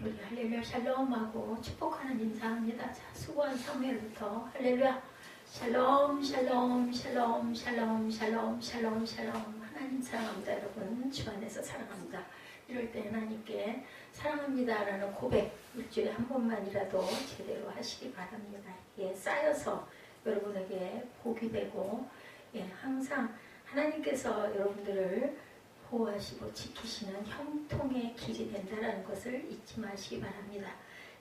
우리 할렐루야 샬롬하고 축복하는 인사합니다. 자, 수고한 사무엘부터 할렐루야 샬롬 샬롬 샬롬 샬롬 샬롬 샬롬 샬롬. 하나님 사랑합니다. 여러분 주 안에서 사랑합니다. 이럴 때 하나님께 사랑합니다 라는 고백 일주일에 한 번만이라도 제대로 하시기 바랍니다. 예, 쌓여서 여러분에게 복이 되고, 예, 항상 하나님께서 여러분들을 보호하시고 지키시는 형통의 길이 된다는 것을 잊지 마시기 바랍니다.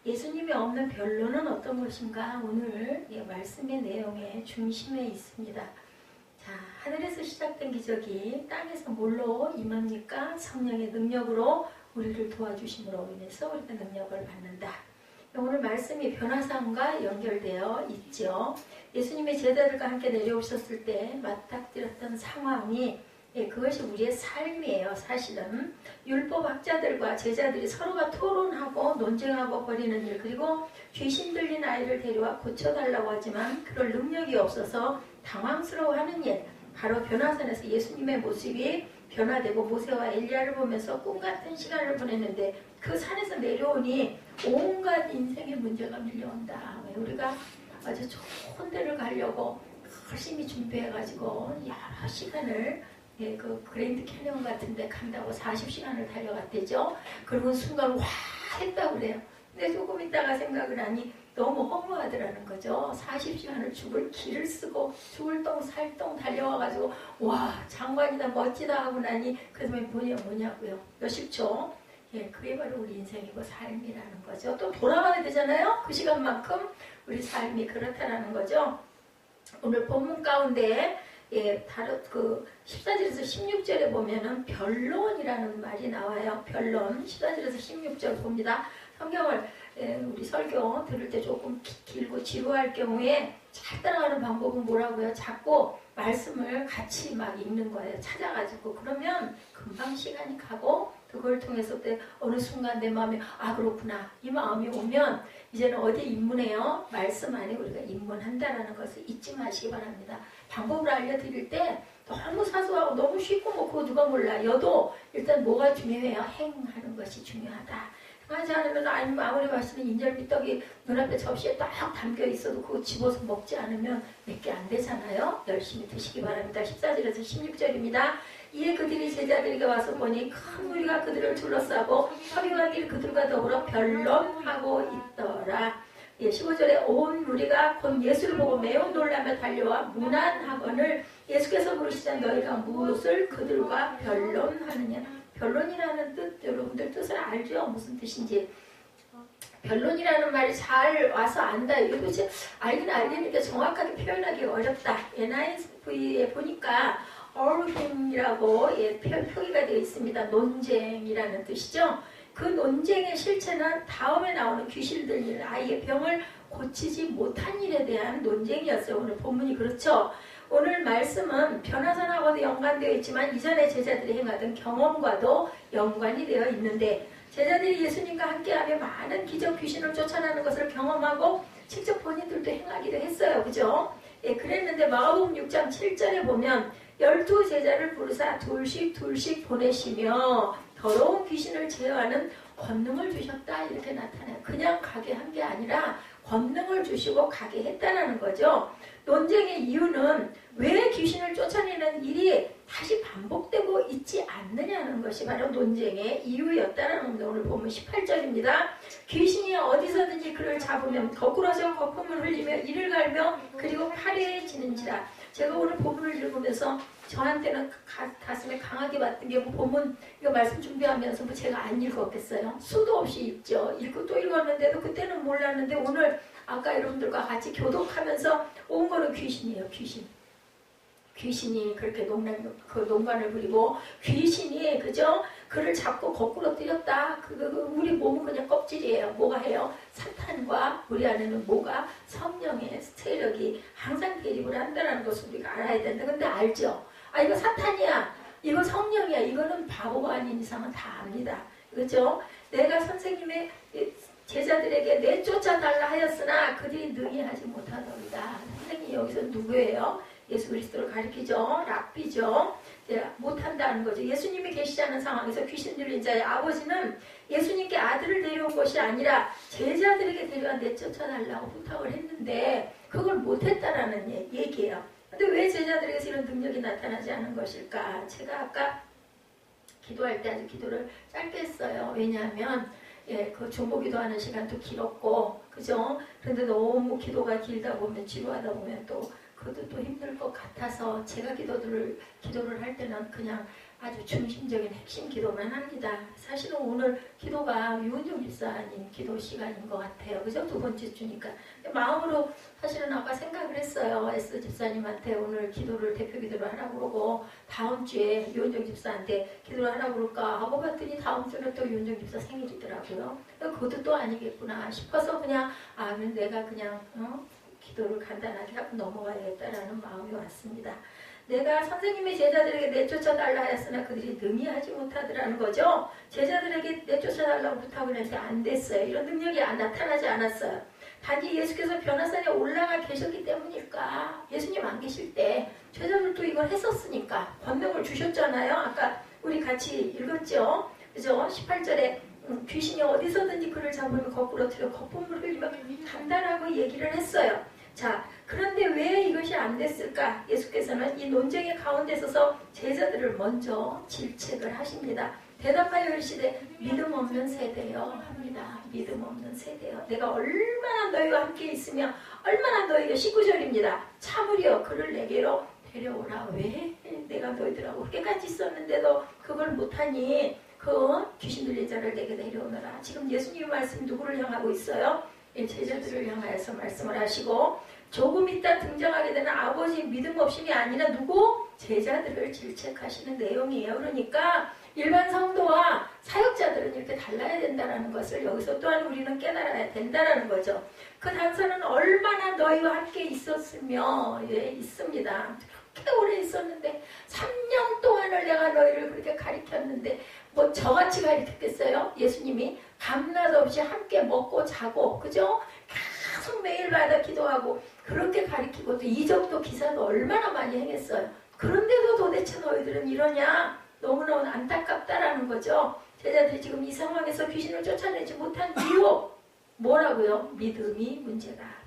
예수님이 없는 변론은 어떤 것인가? 오늘 말씀의 내용의 중심에 있습니다. 자, 하늘에서 시작된 기적이 땅에서 뭘로 임합니까? 성령의 능력으로 우리를 도와주심으로 인해서 우리가 능력을 받는다. 오늘 말씀이 변화산과 연결되어 있죠. 예수님의 제자들과 함께 내려오셨을 때 맞닥뜨렸던 상황이, 그것이 우리의 삶이에요. 사실은 율법학자들과 제자들이 서로가 토론하고 논쟁하고 벌이는 일, 그리고 귀신 들린 아이를 데려와 고쳐달라고 하지만 그럴 능력이 없어서 당황스러워하는 일, 바로 변화산에서 예수님의 모습이 변화되고 모세와 엘리야를 보면서 꿈같은 시간을 보냈는데 그 산에서 내려오니 온갖 인생의 문제가 밀려온다. 우리가 아주 좋은 데를 가려고 열심히 준비해가지고 여러 시간을, 그 그랜드 캐니언 같은 데 간다고 40시간을 달려갔대죠. 그리고 순간 와 했다고 그래요. 근데 조금 있다가 생각을 하니 너무 허무하더라는 거죠. 40시간을 죽을 길을 쓰고 죽을 똥 살똥 달려와가지고 와 장관이다 멋지다 하고 나니 그 다음에 뭐냐고요. 몇십 초. 그게 바로 우리 인생이고 삶이라는 거죠. 또 돌아가야 되잖아요. 그 시간만큼 우리 삶이 그렇다라는 거죠. 오늘 본문 가운데 다른 14절에서 16절에 보면은 변론이라는 말이 나와요. 변론. 14절에서 16절 봅니다. 성경을 우리 설교 들을 때 조금 길고 지루할 경우에 잘 따라가는 방법은 뭐라고요? 자꾸 말씀을 같이 막 읽는 거예요. 찾아가지고. 그러면 금방 시간이 가고 그걸 통해서 때 어느 순간 내 마음에 그렇구나. 이 마음이 오면 이제는 어디에 입문해요? 말씀 안에 우리가 입문한다라는 것을 잊지 마시기 바랍니다. 방법을 알려드릴 때 너무 사소하고 너무 쉽고 뭐 그거 누가 몰라요.도 일단 뭐가 중요해요? 행하는 것이 중요하다. 하지 않으면 아무리 맛있는 인절미떡이 눈앞에 접시에 딱 담겨 있어도 그거 집어서 먹지 않으면 몇 개 안 되잖아요. 열심히 드시기 바랍니다. 14절에서 16절입니다. 이에 그들이 제자들에게 와서 보니 큰 무리가 그들을 둘러싸고 서기관들이 그들과 더불어 변론하고 있더라. 15절에 온 무리가 곧 예수를 보고 매우 놀라며 달려와 문안하거늘 예수께서 물으시자 너희가 무엇을 그들과 변론하느냐. 변론이라는 뜻, 여러분들 뜻을 알죠? 무슨 뜻인지. 변론이라는 말이 잘 와서 안다. 이게 도대체 알긴 알겠는데 정확하게 표현하기 어렵다. NIV에 보니까 arguing이라고 표기가 되어 있습니다. 논쟁이라는 뜻이죠. 그 논쟁의 실체는 다음에 나오는 귀신 들린 아이의 병을 고치지 못한 일에 대한 논쟁이었어요. 오늘 본문이 그렇죠. 오늘 말씀은 변화산하고도 연관되어 있지만 이전에 제자들이 행하던 경험과도 연관이 되어 있는데 제자들이 예수님과 함께하며 많은 기적 귀신을 쫓아내는 것을 경험하고 직접 본인들도 행하기도 했어요. 그죠? 그랬는데 마가복음 6장 7절에 보면 12 제자를 부르사 둘씩 보내시며 더러운 귀신을 제어하는 권능을 주셨다. 이렇게 나타나요. 그냥 가게 한 게 아니라 권능을 주시고 가게 했다는 거죠. 논쟁의 이유는 왜 귀신을 쫓아내는 일이 다시 반복되고 있지 않느냐는 것이 바로 논쟁의 이유였다는 거. 오늘 보면 18절입니다. 귀신이 어디서든지 그를 잡으면 거꾸러져 거품을 흘리며 이를 갈며 그리고 파래지는지라. 제가 오늘 본문을 읽으면서 저한테는 가슴에 강하게 받던 게 본문 이거 말씀 준비하면서 뭐 제가 안 읽었겠어요? 수도 없이 읽죠. 읽고 또 읽었는데도 그때는 몰랐는데 오늘 아까 여러분들과 같이 교독하면서 온 거는 귀신이에요. 귀신이 그렇게 농간을 부리고 귀신이 그죠? 그를 잡고 거꾸로 뛰었다. 우리 몸은 그냥 껍질이에요. 뭐가 해요? 사탄과 우리 안에는 뭐가? 성령의 세력이 항상 대립을 한다는 것을 우리가 알아야 된다. 근데 알죠? 이거 사탄이야. 이거 성령이야. 이거는 바보가 아닌 이상은 다 압니다. 그죠? 내가 선생님의 제자들에게 내쫓아달라 하였으나 그들이 능히 하지 못하더이다. 선생님이 여기서 누구예요? 예수 그리스도를 가리키죠. 랍비죠. 못한다는 거죠. 예수님이 계시지 않은 상황에서 귀신 들린 자의 아버지는 예수님께 아들을 데려온 것이 아니라 제자들에게 데려와 내쫓아달라고 부탁을 했는데 그걸 못했다라는 얘기예요. 근데 왜 제자들에게서 이런 능력이 나타나지 않은 것일까? 제가 아까 기도할 때 아주 기도를 짧게 했어요. 왜냐하면 그 중보 기도하는 시간도 길었고, 그죠? 그런데 너무 기도가 길다 보면, 지루하다 보면 또 그것도 또 힘들 것 같아서 제가 기도를 할 때는 그냥 아주 중심적인 핵심 기도만 합니다. 사실은 오늘 기도가 유은종 집사님 기도 시간인 것 같아요. 그죠? 두 번째 주니까. 마음으로 사실은 아까 생각을 했어요. 에스 집사님한테 오늘 기도를, 대표 기도를 하라고 그러고 다음 주에 유은종 집사한테 기도를 하라고 그럴까 하고 봤더니 다음 주는 또 유은종 집사 생일이더라고요. 그것도 또 아니겠구나 싶어서 그냥 내가 그냥 기도를 간단하게 하고 넘어가야겠다라는 마음이 왔습니다. 내가 선생님의 제자들에게 내쫓아달라 하였으나 그들이 능히 하지 못하더라는 거죠. 제자들에게 내쫓아달라고 부탁을 했는데 안 됐어요. 이런 능력이 나타나지 않았어요. 단지 예수께서 변화산에 올라가 계셨기 때문일까? 예수님 안 계실 때 제자들도 이걸 했었으니까 권능을 주셨잖아요. 아까 우리 같이 읽었죠. 그죠? 18절에 귀신이 어디서든지 그를 잡으면 거꾸로 틀어 거품을 흘리면 간다라고 얘기를 했어요. 자, 그런데 왜 이것이 안 됐을까? 예수께서는 이 논쟁의 가운데 서서 제자들을 먼저 질책을 하십니다. 대답하여 이르시되 믿음 없는 세대여 합니다. 믿음 없는 세대여. 내가 얼마나 너희와 함께 있으며 얼마나 너희가 19절입니다. 참으려 그를 내게로 데려오라. 왜 내가 너희들하고 그렇게까지 있었는데도 그걸 못하니 그 귀신 들린 자를 내게 데려오너라. 지금 예수님의 말씀 누구를 향하고 있어요? 제자들을 향하여서 말씀을 하시고 조금 있다 등장하게 되는 아버지 믿음 없음이 아니라 누구? 제자들을 질책하시는 내용이에요. 그러니까 일반 성도와 사역자들은 이렇게 달라야 된다는 것을 여기서 또한 우리는 깨달아야 된다는 거죠. 그 단서는 얼마나 너희와 함께 있었으며 있습니다. 그렇게 오래 있었는데 3년 동안을 내가 너희를 그렇게 가르쳤는데 뭐 저같이 가르쳤겠어요? 예수님이 밤낮 없이 함께 먹고 자고 그죠? 계속 매일마다 기도하고 그렇게 가르치고 또 이적도 기사도 얼마나 많이 행했어요. 그런데도 도대체 너희들은 이러냐? 너무너무 안타깝다라는 거죠. 제자들이 지금 이 상황에서 귀신을 쫓아내지 못한 이유 뭐라고요? 믿음이 문제다.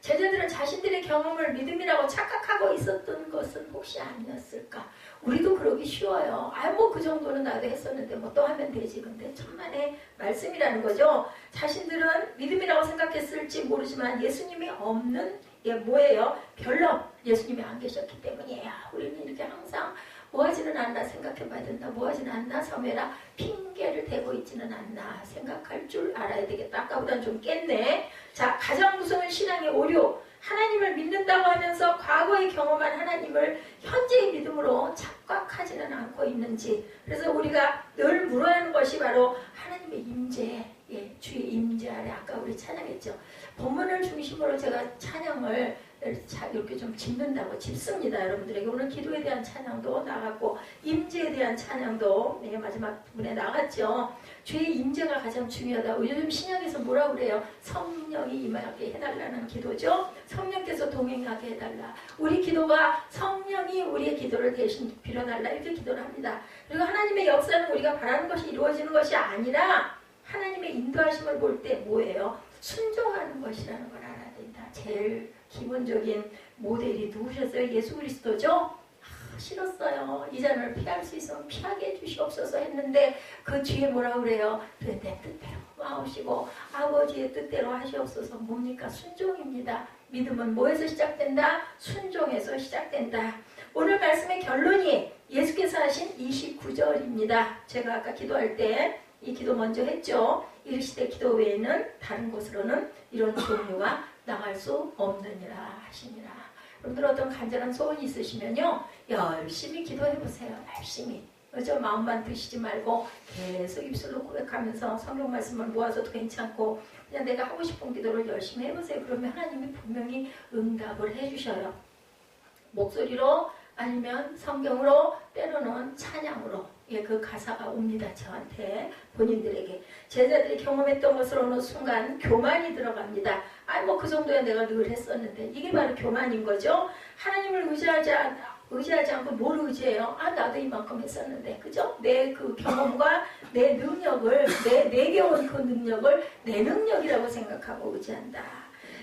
제자들은 자신들의 경험을 믿음이라고 착각하고 있었던 것은 혹시 아니었을까? 우리도 그러기 쉬워요. 뭐 그 정도는 나도 했었는데 뭐 또 하면 되지. 근데 천만의 말씀이라는 거죠. 자신들은 믿음이라고 생각했을지 모르지만 예수님이 없는 뭐예요? 별로 예수님이 안 계셨기 때문이에요. 우리는 이렇게 항상 뭐하지는 않나 생각해봐야 된다. 뭐하지는 않나 섬해라. 핑계를 대고 있지는 않나 생각할 줄 알아야 되겠다. 아까보다는 좀 깼네. 자, 가장 무서운 신앙의 오류. 하나님을 믿는다고 하면서 과거에 경험한 하나님을 현재의 믿음으로 착각하지는 않고 있는지. 그래서 우리가 늘 물어야 하는 것이 바로 하나님의 임재, 주의 임재 아래 아까 우리 찬양했죠. 본문을 중심으로 제가 찬양을 이렇게 좀 짚는다고 짚습니다. 여러분들에게 오늘 기도에 대한 찬양도 나갔고 임재에 대한 찬양도 마지막 부분에 나갔죠. 주의 임재가 가장 중요하다. 요즘 신약에서 뭐라고 그래요? 성령이 임하게 해달라는 기도죠. 성령께서 동행하게 해달라. 우리 기도가 성령이 우리의 기도를 대신 빌어달라 이렇게 기도를 합니다. 그리고 하나님의 역사는 우리가 바라는 것이 이루어지는 것이 아니라 하나님의 인도하심을 볼 때 뭐예요? 순종하는 것이라는 걸 알아야 된다. 제일 기본적인 모델이 누구셨어요? 예수 그리스도죠? 싫었어요. 이 잔을 피할 수 있으면 피하게 해주시옵소서 했는데 그 뒤에 뭐라고 그래요? 내 뜻대로 마오시고 아버지의 뜻대로 하시옵소서. 뭡니까? 순종입니다. 믿음은 뭐에서 시작된다? 순종에서 시작된다. 오늘 말씀의 결론이 예수께서 하신 29절입니다. 제가 아까 기도할 때 이 기도 먼저 했죠. 이르시되 기도 외에는 다른 곳으로는 이런 종류가 나갈 수 없느니라 하시니라. 여러분들 어떤 간절한 소원이 있으시면요. 열심히 기도해보세요. 열심히. 그죠? 마음만 드시지 말고 계속 입술로 고백하면서 성경 말씀을 모아서도 괜찮고 그냥 내가 하고 싶은 기도를 열심히 해보세요. 그러면 하나님이 분명히 응답을 해주셔요. 목소리로 아니면 성경으로 때로는 찬양으로 그 가사가 옵니다. 저한테 본인들에게 제자들이 경험했던 것을 어느 순간 교만이 들어갑니다. 뭐 그 정도야 내가 늘 했었는데 이게 바로 교만인 거죠. 하나님을 의지하지 의지하지 않고 뭘 의지해요? 아, 나도 이만큼 했었는데, 그죠? 내 그 경험과 내 능력을, 내게 온 그 능력을 내 능력이라고 생각하고 의지한다.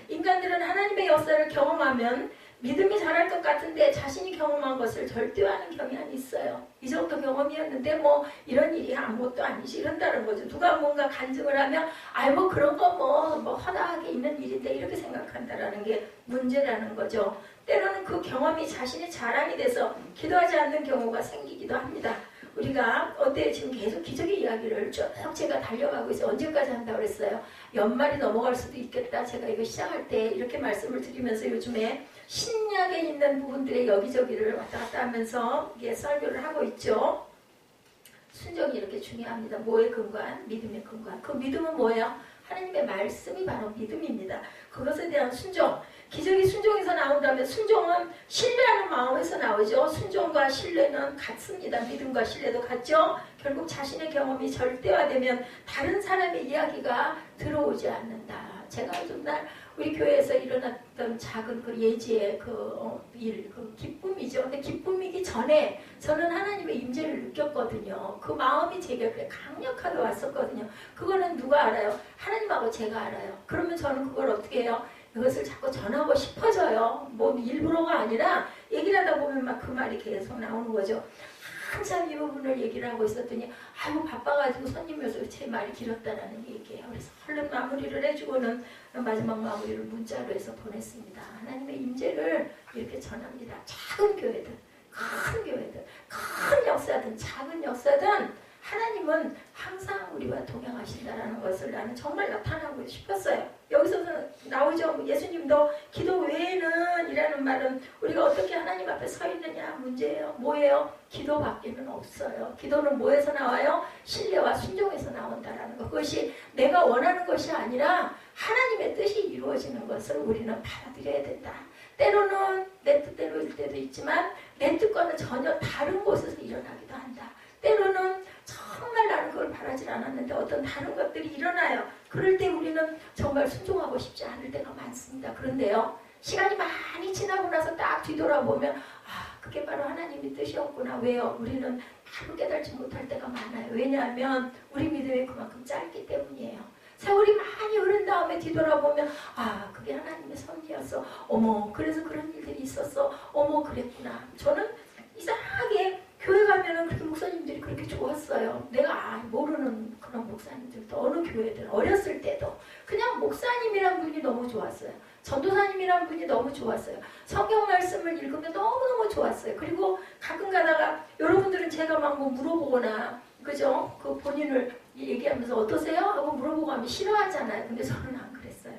인간들은 하나님의 역사를 경험하면 믿음이 자랄 것 같은데 자신이 경험한 것을 절대화하는 경향이 있어요. 이 정도 경험이었는데 뭐 이런 일이 아무것도 아니지 이런다는 거죠. 누가 뭔가 간증을 하면 아이 뭐 그런 거 뭐 허다하게 있는 일인데 이렇게 생각한다라는 게 문제라는 거죠. 때로는 그 경험이 자신의 자랑이 돼서 기도하지 않는 경우가 생기기도 합니다. 우리가 어때 지금 계속 기적의 이야기를 쭉 제가 달려가고 있어요. 언제까지 한다고 그랬어요? 연말이 넘어갈 수도 있겠다. 제가 이거 시작할 때 이렇게 말씀을 드리면서 요즘에 신약에 있는 부분들의 여기저기를 왔다 갔다 하면서 이게 설교를 하고 있죠. 순종이 이렇게 중요합니다. 뭐의 근간? 믿음의 근간. 그 믿음은 뭐예요? 하나님의 말씀이 바로 믿음입니다. 그것에 대한 순종. 기적이 순종에서 나온다면 순종은 신뢰하는 마음에서 나오죠. 순종과 신뢰는 같습니다. 믿음과 신뢰도 같죠. 결국 자신의 경험이 절대화되면 다른 사람의 이야기가 들어오지 않는다. 제가 정말 우리 교회에서 일어났던 작은 그 예지의 그 기쁨이죠. 근데 기쁨이기 전에 저는 하나님의 임재를 느꼈거든요. 그 마음이 제게 그래 강력하게 왔었거든요. 그거는 누가 알아요? 하나님하고 제가 알아요. 그러면 저는 그걸 어떻게 해요? 이것을 자꾸 전하고 싶어져요. 뭐 일부러가 아니라 얘기를 하다 보면 막 그 말이 계속 나오는 거죠. 한참 이 부분을 얘기를 하고 있었더니 아이고 바빠가지고 손님이어서 제 말이 길었다라는 얘기예요. 그래서 얼른 마무리를 해주고는 마지막 마무리를 문자로 해서 보냈습니다. 하나님의 임재를 이렇게 전합니다. 작은 교회든 큰 교회든 큰 역사든 작은 역사든 하나님은 항상 우리와 동행하신다라는 것을 나는 정말 나타나고 싶었어요. 여기서도 나오죠. 예수님도 기도 외에는 이라는 말은 우리가 어떻게 하나님 앞에 서 있느냐 문제예요. 뭐예요? 기도밖에는 없어요. 기도는 뭐에서 나와요? 신뢰와 순종에서 나온다라는 것. 그것이 내가 원하는 것이 아니라 하나님의 뜻이 이루어지는 것을 우리는 받아들여야 된다. 때로는 내 뜻대로일 때도 있지만 내 뜻과는 전혀 다른 곳에서 일어나기도 한다. 때로는 정말 나는 그걸 바라지 않았는데 어떤 다른 것들이 일어나요. 그럴 때 우리는 정말 순종하고 싶지 않을 때가 많습니다. 그런데요, 시간이 많이 지나고 나서 딱 뒤돌아보면 아, 그게 바로 하나님의 뜻이었구나. 왜요? 우리는 바로 깨달지 못할 때가 많아요. 왜냐하면 우리 믿음이 그만큼 짧기 때문이에요. 세월이 많이 흐른 다음에 뒤돌아보면 아, 그게 하나님의 섭리였어. 어머, 그래서 그런 일들이 있었어. 어머, 그랬구나. 저는 이상하게 교회 가면은 그렇게 목사님들이 그렇게 좋았어요. 내가 모르는 그런 목사님들도 어느 교회든 어렸을 때도 그냥 목사님이란 분이 너무 좋았어요. 전도사님이란 분이 너무 좋았어요. 성경 말씀을 읽으면 너무너무 좋았어요. 그리고 가끔 가다가 여러분들은 제가 막 뭐 물어보거나 그죠? 그 본인을 얘기하면서 어떠세요? 하고 물어보고 하면 싫어하잖아요. 근데 저는 안 그랬어요.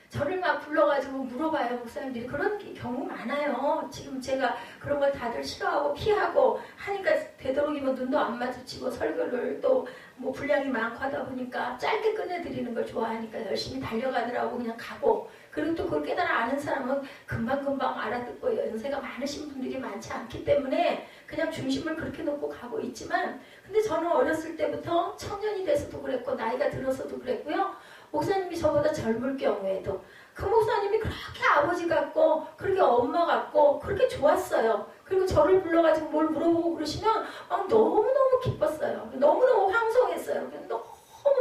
저를 막 불러가지고 물어봐요. 목사님들이 그런 경우 많아요. 지금 제가 그런 걸 다들 싫어하고 피하고 하니까 되도록이면 눈도 안 마주치고 설교를 또 뭐 분량이 많고 하다 보니까 짧게 끝내드리는 걸 좋아하니까 열심히 달려가더라고 그냥 가고. 그리고 또 그걸 깨달아 아는 사람은 금방금방 알아듣고 연세가 많으신 분들이 많지 않기 때문에 그냥 중심을 그렇게 놓고 가고 있지만 근데 저는 어렸을 때부터 청년이 돼서도 그랬고 나이가 들어서도 그랬고요. 목사님이 저보다 젊을 경우에도 그 목사님이 그렇게 아버지 같고 그렇게 엄마 같고 그렇게 좋았어요. 그리고 저를 불러가지고 뭘 물어보고 그러시면 너무너무 기뻤어요. 너무너무 황송했어요. 너무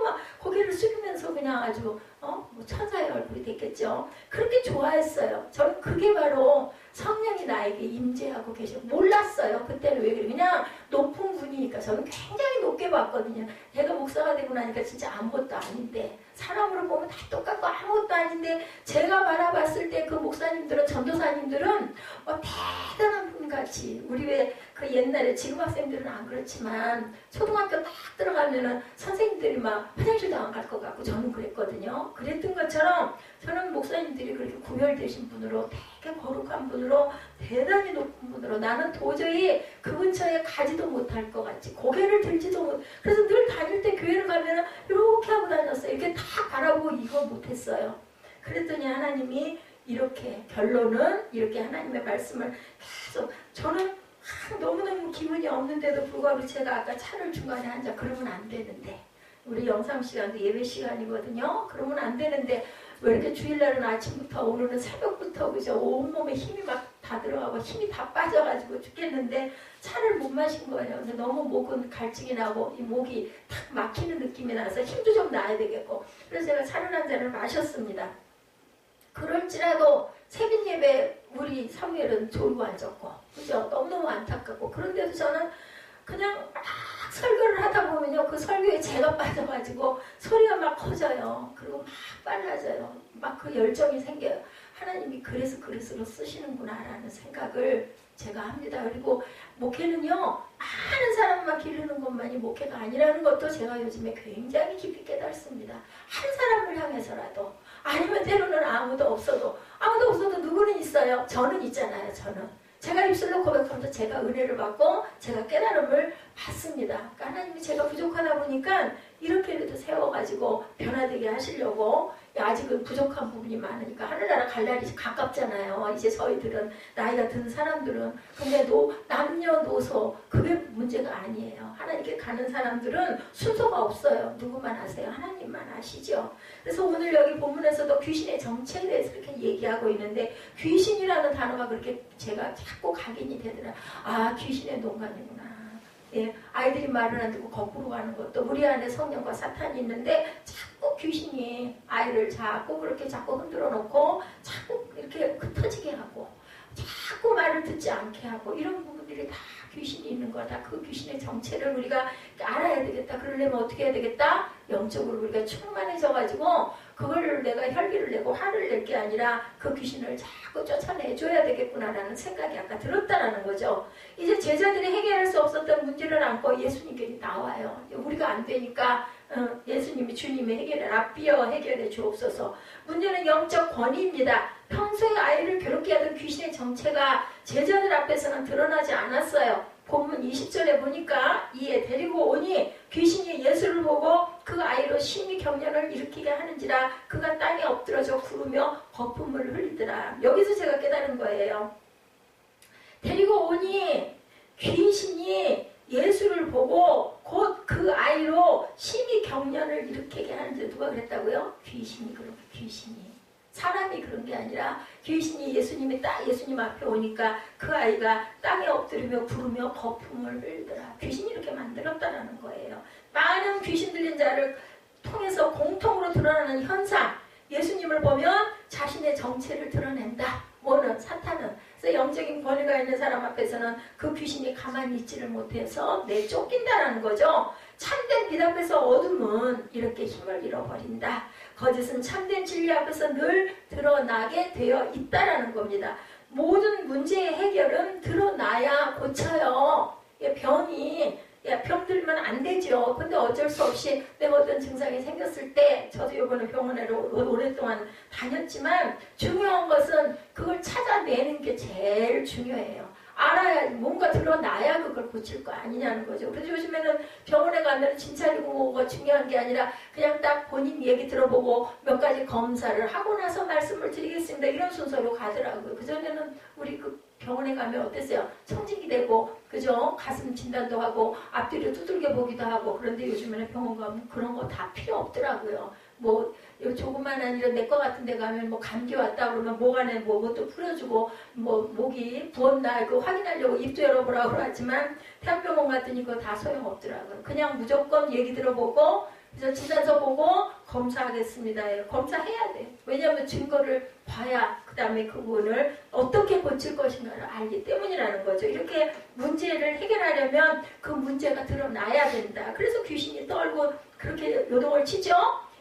막 고개를 숙이면서 그냥 아주 뭐 천사의 얼굴이 됐겠죠. 그렇게 좋아했어요. 저는 그게 바로 성령이 나에게 임재하고 계셔. 몰랐어요. 그때는 왜 그래? 그냥 높은 분이니까 저는 굉장히 높게 봤거든요. 얘가 목사가 되고 나니까 진짜 아무것도 아닌데 사람으로 보면 다 똑같고 아무것도 아닌데 제가 바라봤을 때 그 목사님들은 전도사님들은 대단한 분같이 우리 왜 그 옛날에 지금 학생들은 안 그렇지만 초등학교 딱 들어가면은 선생님들이 막 화장실도 안 갈 것 같고 저는 그랬거든요. 그랬던 것처럼 저는 목사님들이 그렇게 구별되신 분으로 되게 거룩한 분으로 대단히 높은 분으로 나는 도저히 그 근처에 가지도 못할 것 같이 고개를 들지도 못. 그래서 늘 다닐 때 교회를 가면은 이렇게 하고 다녔어요. 이렇게 다 바라보고 이거 못했어요. 그랬더니 하나님이 이렇게 결론은 이렇게 하나님의 말씀을 계속 저는 너무너무 기분이 없는데도 불구하고 제가 아까 차를 중간에 앉아 그러면 안 되는데 우리 영상 시간도 예배 시간이거든요. 그러면 안 되는데 왜 이렇게 주일날은 아침부터 오늘은 새벽부터 그죠? 온몸에 힘이 막 다 들어가고 힘이 다 빠져가지고 죽겠는데 차를 못 마신 거예요. 근데 너무 목은 갈증이 나고 이 목이 탁 막히는 느낌이 나서 힘도 좀 나야 되겠고 그래서 제가 차를 한 잔을 마셨습니다. 그럴지라도 새벽 예배 우리 사무엘은 졸고 앉았고 그죠? 너무너무 안타깝고 그런데도 저는 그냥 막 설교를 하다 보면요 그 설교에 제가 빠져가지고 소리가 막 커져요. 그리고 막 빨라져요. 막 그 열정이 생겨요. 하나님이 그래서 그릇으로 쓰시는구나 라는 생각을 제가 합니다. 그리고 목회는요 많은 사람만 기르는 것만이 목회가 아니라는 것도 제가 요즘에 굉장히 깊이 깨닫습니다. 한 사람을 향해서라도 아니면 때로는 아무도 없어도 누구는 있어요. 저는 있잖아요. 제가 입술로 고백하면서 제가 은혜를 받고 제가 깨달음을 받습니다. 그러니까 하나님이 제가 부족하다 보니까 이렇게라도 세워가지고 변화되게 하시려고 아직은 부족한 부분이 많으니까 하늘나라 갈 날이 가깝잖아요. 이제 저희들은 나이가 든 사람들은 근데 남녀노소 그게 문제가 아니에요. 하나님께 가는 사람들은 순서가 없어요. 누구만 아세요? 하나님만 아시죠. 그래서 오늘 여기 본문에서도 귀신의 정체에 대해서 이렇게 얘기하고 있는데 귀신이라는 단어가 그렇게 제가 자꾸 각인이 되더라. 아 귀신의 농간이구나. 예, 아이들이 말을 안 듣고 거꾸로 가는 것도 우리 안에 성령과 사탄이 있는데 자꾸 귀신이 아이를 자꾸 흔들어 놓고 자꾸 이렇게 흩어지게 하고 자꾸 말을 듣지 않게 하고 이런 부분들이 다 귀신이 있는 거다. 그 귀신의 정체를 우리가 알아야 되겠다. 그러려면 어떻게 해야 되겠다? 영적으로 우리가 충만해져가지고 그걸 내가 혈기를 내고 화를 낼 게 아니라 그 귀신을 자꾸 쫓아내줘야 되겠구나라는 생각이 아까 들었다라는 거죠. 이제 제자들이 해결할 수 없었던 문제를 안고 예수님께 나와요. 우리가 안 되니까 예수님이 주님이 해결해라. 비어 해결해 주옵소서. 문제는 영적 권위입니다. 평소에 아이를 괴롭게 하던 귀신의 정체가 제자들 앞에서는 드러나지 않았어요. 본문 20절에 보니까 이에 데리고 오니 귀신이 예수를 보고 그 아이로 심히 경련을 일으키게 하는지라 그가 땅에 엎드러져 구르며 거품을 흘리더라. 여기서 제가 깨달은 거예요. 데리고 오니 귀신이 예수를 보고 곧 그 아이로 심히 경련을 일으키게 하는지 누가 그랬다고요? 귀신이 사람이 그런 게 아니라 귀신이 예수님 앞에 오니까 그 아이가 땅에 엎드리며 구르며 거품을 흘리더라. 귀신이 이렇게 만들었다라는 거예요. 많은 귀신 들린 자를 통해서 공통으로 드러나는 현상, 예수님을 보면 자신의 정체를 드러낸다. 뭐는? 사탄은. 그래서 영적인 권위가 있는 사람 앞에서는 그 귀신이 가만히 있지를 못해서 내쫓긴다라는 거죠. 참된 빛 앞에서 어둠은 이렇게 힘을 잃어버린다. 거짓은 참된 진리 앞에서 늘 드러나게 되어 있다라는 겁니다. 모든 문제의 해결은 드러나야 고쳐요. 병들면 안 되죠. 근데 어쩔 수 없이 내가 어떤 증상이 생겼을 때 저도 이번에 병원에 오랫동안 다녔지만 중요한 것은 그걸 찾아내는 게 제일 중요해요. 알아야 뭔가 드러나야 그걸 고칠 거 아니냐는 거죠. 그래서 요즘에는 병원에 가면 진찰이고 뭐가 중요한 게 아니라 그냥 딱 본인 얘기 들어보고 몇 가지 검사를 하고 나서 말씀을 드리겠습니다. 이런 순서로 가더라고요. 그전에는 우리 병원에 가면 어땠어요? 청진기 되고 그죠? 가슴 진단도 하고 앞뒤로 두들겨 보기도 하고 그런데 요즘에는 병원 가면 그런 거 다 필요 없더라고요. 뭐 조그만한 이런 내과 같은 데 가면 뭐 감기 왔다 그러면 목 안에 뭐것도 뿌려주고 뭐 목이 부었나 이거 확인하려고 입도 열어보라고 하지만 태안병원 갔더니 그거 다 소용없더라고요. 그냥 무조건 얘기 들어보고 그래서 진단서 보고 검사하겠습니다. 검사해야 돼. 왜냐하면 증거를 봐야 그 다음에 그분을 어떻게 고칠 것인가를 알기 때문이라는 거죠. 이렇게 문제를 해결하려면 그 문제가 드러나야 된다. 그래서 귀신이 떨고 그렇게 요동을 치죠.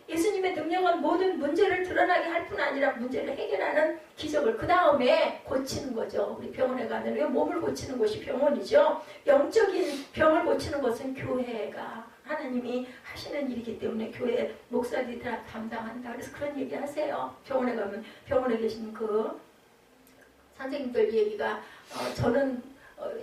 예수님의 능력은 모든 문제를 드러나게 할 뿐 아니라 문제를 해결하는 기적을 그 다음에 고치는 거죠. 우리 병원에 가면 몸을 고치는 곳이 병원이죠. 영적인 병을 고치는 것은 교회가 하나님이 하시는 일이기 때문에 교회 목사들이 다 담당한다. 그래서 그런 얘기 하세요. 병원에 가면 병원에 계신 그 선생님들 얘기가 저는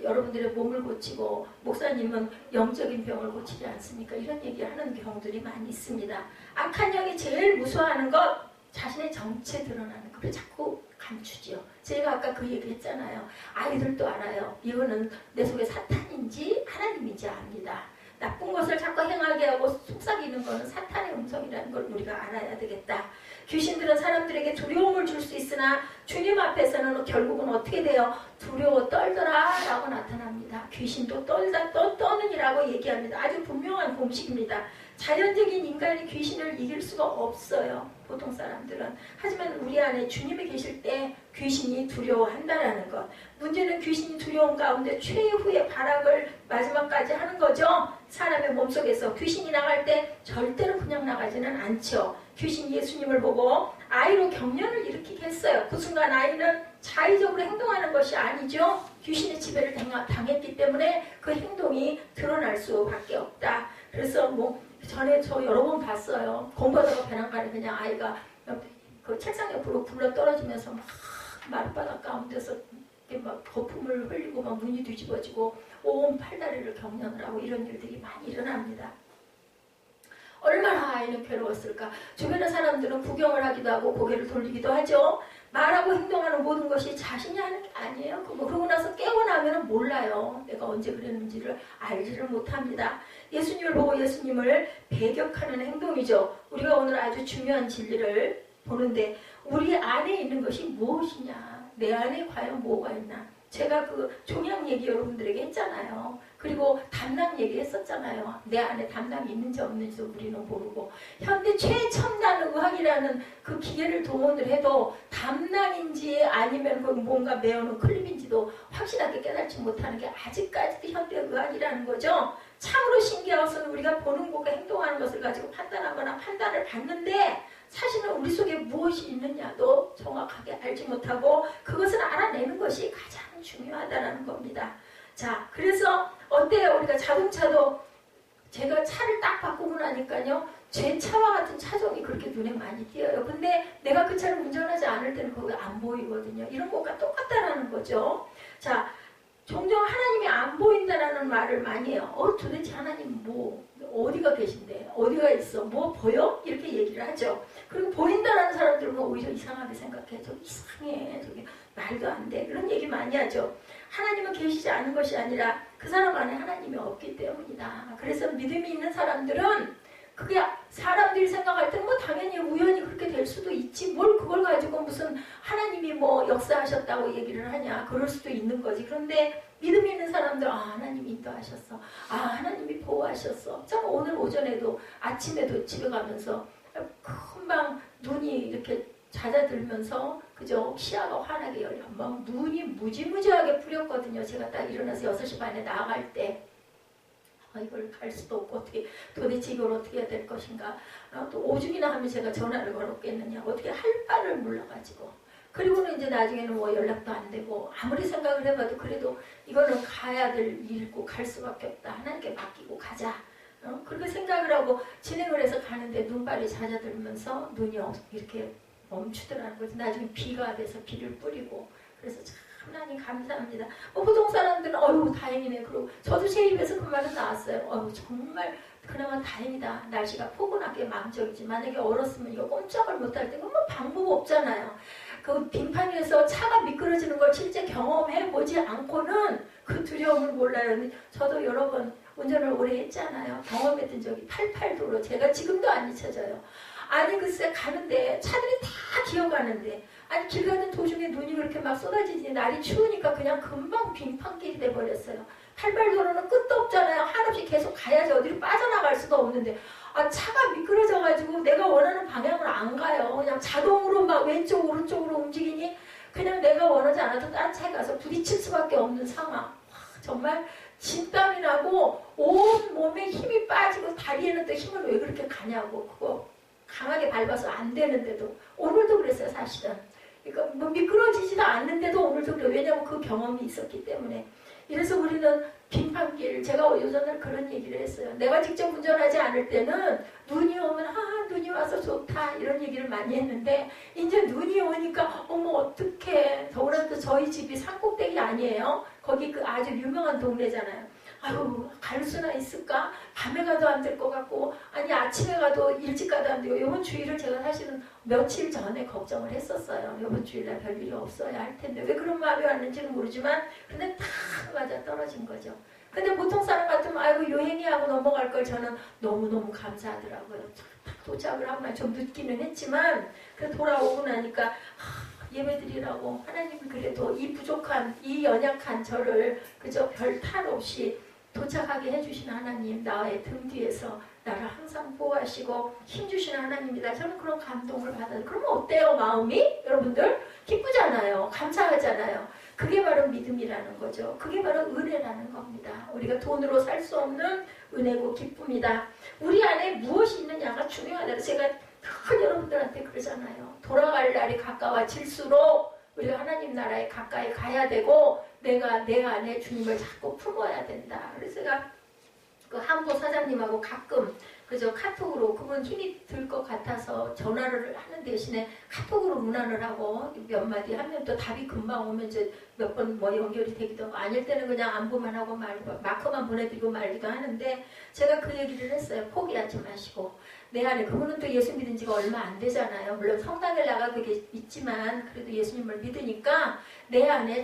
여러분들의 몸을 고치고 목사님은 영적인 병을 고치지 않습니까? 이런 얘기하는 경우들이 많이 있습니다. 악한 영이 제일 무서워하는 것 자신의 정체 드러나는 거를 자꾸 감추죠. 제가 아까 그 얘기 했잖아요. 아이들도 알아요. 이거는 내 속에 사탄인지 하나님인지 압니다. 나쁜 것을 자꾸 행하게 하고 속삭이는 것은 사탄의 음성이라는 걸 우리가 알아야 되겠다. 귀신들은 사람들에게 두려움을 줄 수 있으나 주님 앞에서는 결국은 어떻게 돼요? 두려워 떨더라 라고 나타납니다. 귀신도 떠느니라고 얘기합니다. 아주 분명한 공식입니다. 자연적인 인간이 귀신을 이길 수가 없어요. 보통 사람들은. 하지만 우리 안에 주님이 계실 때 귀신이 두려워한다라는 것. 문제는 귀신이 두려운 가운데 최후의 발악을 마지막까지 하는 거죠. 사람의 몸속에서 귀신이 나갈 때 절대로 그냥 나가지는 않죠. 귀신이 예수님을 보고 아이로 경련을 일으키게 했어요. 그 순간 아이는 자의적으로 행동하는 것이 아니죠. 귀신의 지배를 당했기 때문에 그 행동이 드러날 수밖에 없다. 그래서 뭐 전에 저 여러 번 봤어요. 공부하다가 배낭간에 그냥 아이가 그 책상 옆으로 굴러 떨어지면서 막 마룻바닥 가운데서 막 거품을 흘리고 막 눈이 뒤집어지고 온 팔다리를 경련을 하고 이런 일들이 많이 일어납니다. 얼마나 아이는 괴로웠을까. 주변의 사람들은 구경을 하기도 하고 고개를 돌리기도 하죠. 말하고 행동하는 모든 것이 자신이 하는 게 아니에요. 그러고 나서 깨어나면 몰라요. 내가 언제 그랬는지를 알지를 못합니다. 예수님을 보고 예수님을 배격하는 행동이죠. 우리가 오늘 아주 중요한 진리를 보는데 우리 안에 있는 것이 무엇이냐. 내 안에 과연 뭐가 있나. 제가 그 종양 얘기 여러분들에게 했잖아요. 그리고 담남 얘기 했었잖아요. 내 안에 담남이 있는지 없는지도 우리는 모르고 현대 최첨단 의학이라는 그 기계를 동원을 해도 담남인지 아니면 그 뭔가 메어놓은 클립인지도 확실하게 깨닫지 못하는 게 아직까지도 현대 의학이라는 거죠. 참으로 신기한 것은 우리가 보는 것과 행동하는 것을 가지고 판단하거나 판단을 받는데 사실은 우리 속에 무엇이 있느냐도 정확하게 알지 못하고 그것을 알아내는 것이 가장 중요하다는 겁니다. 자, 그래서 어때요? 우리가 자동차도 제가 차를 딱 바꾸고 나니까요. 제 차와 같은 차종이 그렇게 눈에 많이 띄어요. 근데 내가 그 차를 운전하지 않을 때는 그게 안 보이거든요. 이런 것과 똑같다라는 거죠. 자, 종종 하나님이 안 보인다라는 말을 많이 해요. 도대체 하나님 어디가 계신데? 어디가 있어? 뭐 보여? 이렇게 얘기를 하죠. 그리고 보인다라는 사람들은 오히려 이상하게 생각해. 저기 이상해. 저기 말도 안 돼. 그런 얘기 많이 하죠. 하나님은 계시지 않은 것이 아니라 그 사람 안에 하나님이 없기 때문이다. 그래서 믿음이 있는 사람들은 그게 사람들이 생각할 때는 뭐 당연히 우연히 그렇게 될 수도 있지. 뭘 그걸 가지고 무슨 하나님이 뭐 역사하셨다고 얘기를 하냐. 그럴 수도 있는 거지. 그런데 믿음이 있는 사람들 하나님이 인도하셨어. 하나님이 보호하셨어. 참 오늘 오전에도 아침에도 집에 가면서 금방 눈이 이렇게 잦아들면서 그죠? 시야가 환하게 열려. 막 눈이 무지무지하게 뿌렸거든요. 제가 딱 일어나서 6시 반에 나갈 때 이걸 갈 수도 없고 도대체 이걸 어떻게 해야 될 것인가. 또 오중이나 하면 제가 전화를 걸었겠느냐. 어떻게 할 바를 몰라가지고. 그리고는 이제 나중에는 뭐 연락도 안 되고 아무리 생각을 해봐도 그래도 이거는 가야 될 일이고 갈 수밖에 없다. 하나님께 맡기고 가자. 그렇게 생각을 하고 진행을 해서 가는데 눈발이 잦아들면서 눈이 이렇게 멈추더라는 거지. 나중에 비가 돼서 비를 뿌리고 그래서 참 하나님 감사합니다. 보통 사람들은 다행이네. 그리고 저도 제 입에서 그 말은 나왔어요. 정말 그나마 다행이다. 날씨가 포근하게 망정이지. 만약에 얼었으면 이거 꼼짝을 못할 때 뭐 방법 없잖아요. 그 빙판 위에서 차가 미끄러지는 걸 실제 경험해보지 않고는 그 두려움을 몰라요. 저도 여러 번 운전을 오래 했잖아요. 경험했던 적이 88도로 제가 지금도 안 잊혀져요. 아니 글쎄 가는데 차들이 다 기어가는데 아니 길 가는 도중에 눈이 그렇게 막 쏟아지지. 날이 추우니까 그냥 금방 빙판길이 돼버렸어요. 88도로는 끝도 없잖아요. 한없이 계속 가야지 어디로 빠져나갈 수도 없는데 차가 미끄러져가지고 내가 원하는 방향으로 안 가요. 그냥 자동으로 막 왼쪽 오른쪽으로 움직이니 그냥 내가 원하지 않아도 다른 차에 가서 부딪힐 수밖에 없는 상황. 정말 진땀이 나고 온 몸에 힘이 빠지고 다리에는 또 힘을 왜 그렇게 가냐고. 그거 강하게 밟아서 안 되는데도 오늘도 그랬어요. 사실은. 그러니까 뭐 미끄러지지도 않는데도 오늘도 그래요. 왜냐하면 그 경험이 있었기 때문에. 이래서 우리는 빙판길, 제가 요전에 그런 얘기를 했어요. 내가 직접 운전하지 않을 때는 눈이 오면 눈이 와서 좋다 이런 얘기를 많이 했는데 이제 눈이 오니까 어머 어떡해. 더구나 또 저희 집이 산꼭대기 아니에요. 거기 그 아주 유명한 동네잖아요. 갈 수나 있을까? 밤에 가도 안 될 것 같고 아니 아침에 가도 일찍 가도 안 되고 이번 주일을 제가 사실은 며칠 전에 걱정을 했었어요. 이번 주일날 별일이 없어야 할 텐데 왜 그런 마음이 왔는지는 모르지만 근데 탁 맞아 떨어진 거죠. 근데 보통 사람 같으면 아이고 요행이 하고 넘어갈 걸 저는 너무너무 감사하더라고요. 딱 도착을 하고 난 좀 늦기는 했지만 그 돌아오고 나니까 예배드리라고 하나님이 그래도 이 부족한 이 연약한 저를 그저 별 탈 없이 도착하게 해주신 하나님, 나의 등 뒤에서 나를 항상 보호하시고 힘주시는 하나님이다. 저는 그런 감동을 받아요. 그러면 어때요 마음이? 여러분들 기쁘잖아요. 감사하잖아요. 그게 바로 믿음이라는 거죠. 그게 바로 은혜라는 겁니다. 우리가 돈으로 살 수 없는 은혜고 기쁨이다. 우리 안에 무엇이 있느냐가 중요하다. 제가 늘 여러분들한테 그러잖아요. 돌아갈 날이 가까워질수록 우리가 하나님 나라에 가까이 가야 되고 내가 내 안에 주님을 자꾸 품어야 된다. 그래서 제가 그 한보 사장님하고 가끔 그저 카톡으로 그분 힘이 들 것 같아서 전화를 하는 대신에 카톡으로 문안을 하고 몇 마디 하면 또 답이 금방 오면 이제 몇 번 뭐 연결이 되기도 하고 아닐 때는 그냥 안부만 하고 마크만 보내드리고 말기도 하는데 제가 그 얘기를 했어요. 포기하지 마시고 내 안에 그분은 또 예수 믿은 지가 얼마 안 되잖아요. 물론 성당에 나가고 있지만 그래도 예수님을 믿으니까 내 안에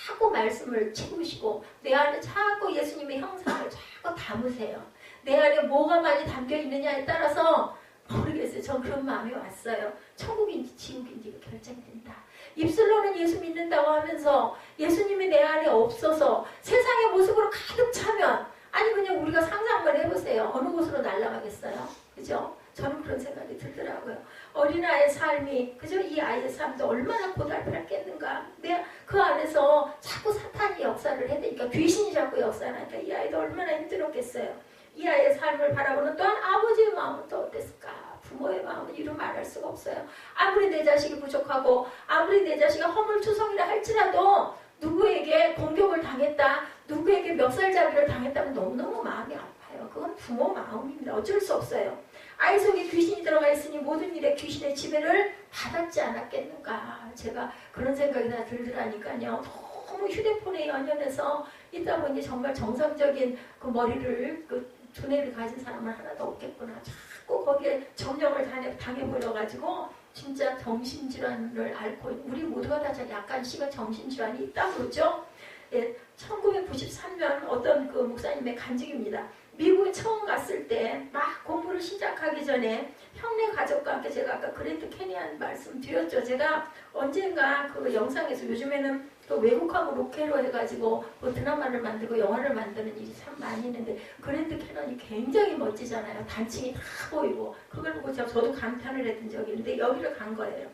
자꾸 말씀을 채우시고 내 안에 자꾸 예수님의 형상을 자꾸 담으세요. 내 안에 뭐가 많이 담겨 있느냐에 따라서 모르겠어요. 전 그런 마음이 왔어요. 천국인지 지옥인지가 결정된다. 입술로는 예수 믿는다고 하면서 예수님이 내 안에 없어서 세상의 모습으로 가득 차면 아니 그냥 우리가 상상만 해보세요. 어느 곳으로 날아가겠어요? 그죠? 저는 그런 생각이 들더라고요. 어린아이의 삶이 그죠? 이 아이의 삶도 얼마나 고달팠겠는가. 내가 그 안에서 자꾸 사탄이 역사를 해대니까 귀신이 자꾸 역사를 하니까 이 아이도 얼마나 힘들었겠어요. 이 아이의 삶을 바라보는 또한 아버지의 마음은 또 어땠을까? 부모의 마음은 이루 말할 수가 없어요. 아무리 내 자식이 부족하고 아무리 내 자식이 허물투성이라 할지라도 누구에게 공격을 당했다, 누구에게 멱살잡이를 당했다면 너무너무 마음이 아파요. 그건 부모 마음입니다. 어쩔 수 없어요. 아이 속에 귀신이 들어가 있으니 모든 일에 귀신의 지배를 받았지 않았겠는가. 제가 그런 생각이 다 들더라니까요. 너무 휴대폰에 연연해서 있다 보니 정말 정상적인 그 머리를 그 두뇌를 가진 사람은 하나도 없겠구나. 자꾸 거기에 점령을 당해버려가지고 진짜 정신질환을 앓고 우리 모두가 다 약간씩은 정신질환이 있다고 그러죠. 예, 1993년 어떤 그 목사님의 간증입니다. 미국에 처음 갔을 때 막 공부를 시작하기 전에 형네 가족과 함께 제가 아까 그랜드 캐니언 말씀드렸죠. 제가 언젠가 그 영상에서 요즘에는 또 외국하고 로케로 해가지고 뭐 드라마를 만들고 영화를 만드는 일이 참 많이 있는데 그랜드 캐니언이 굉장히 멋지잖아요. 단층이 다 보이고 그걸 보고 저도 감탄을 했던 적이 있는데 여기를 간 거예요.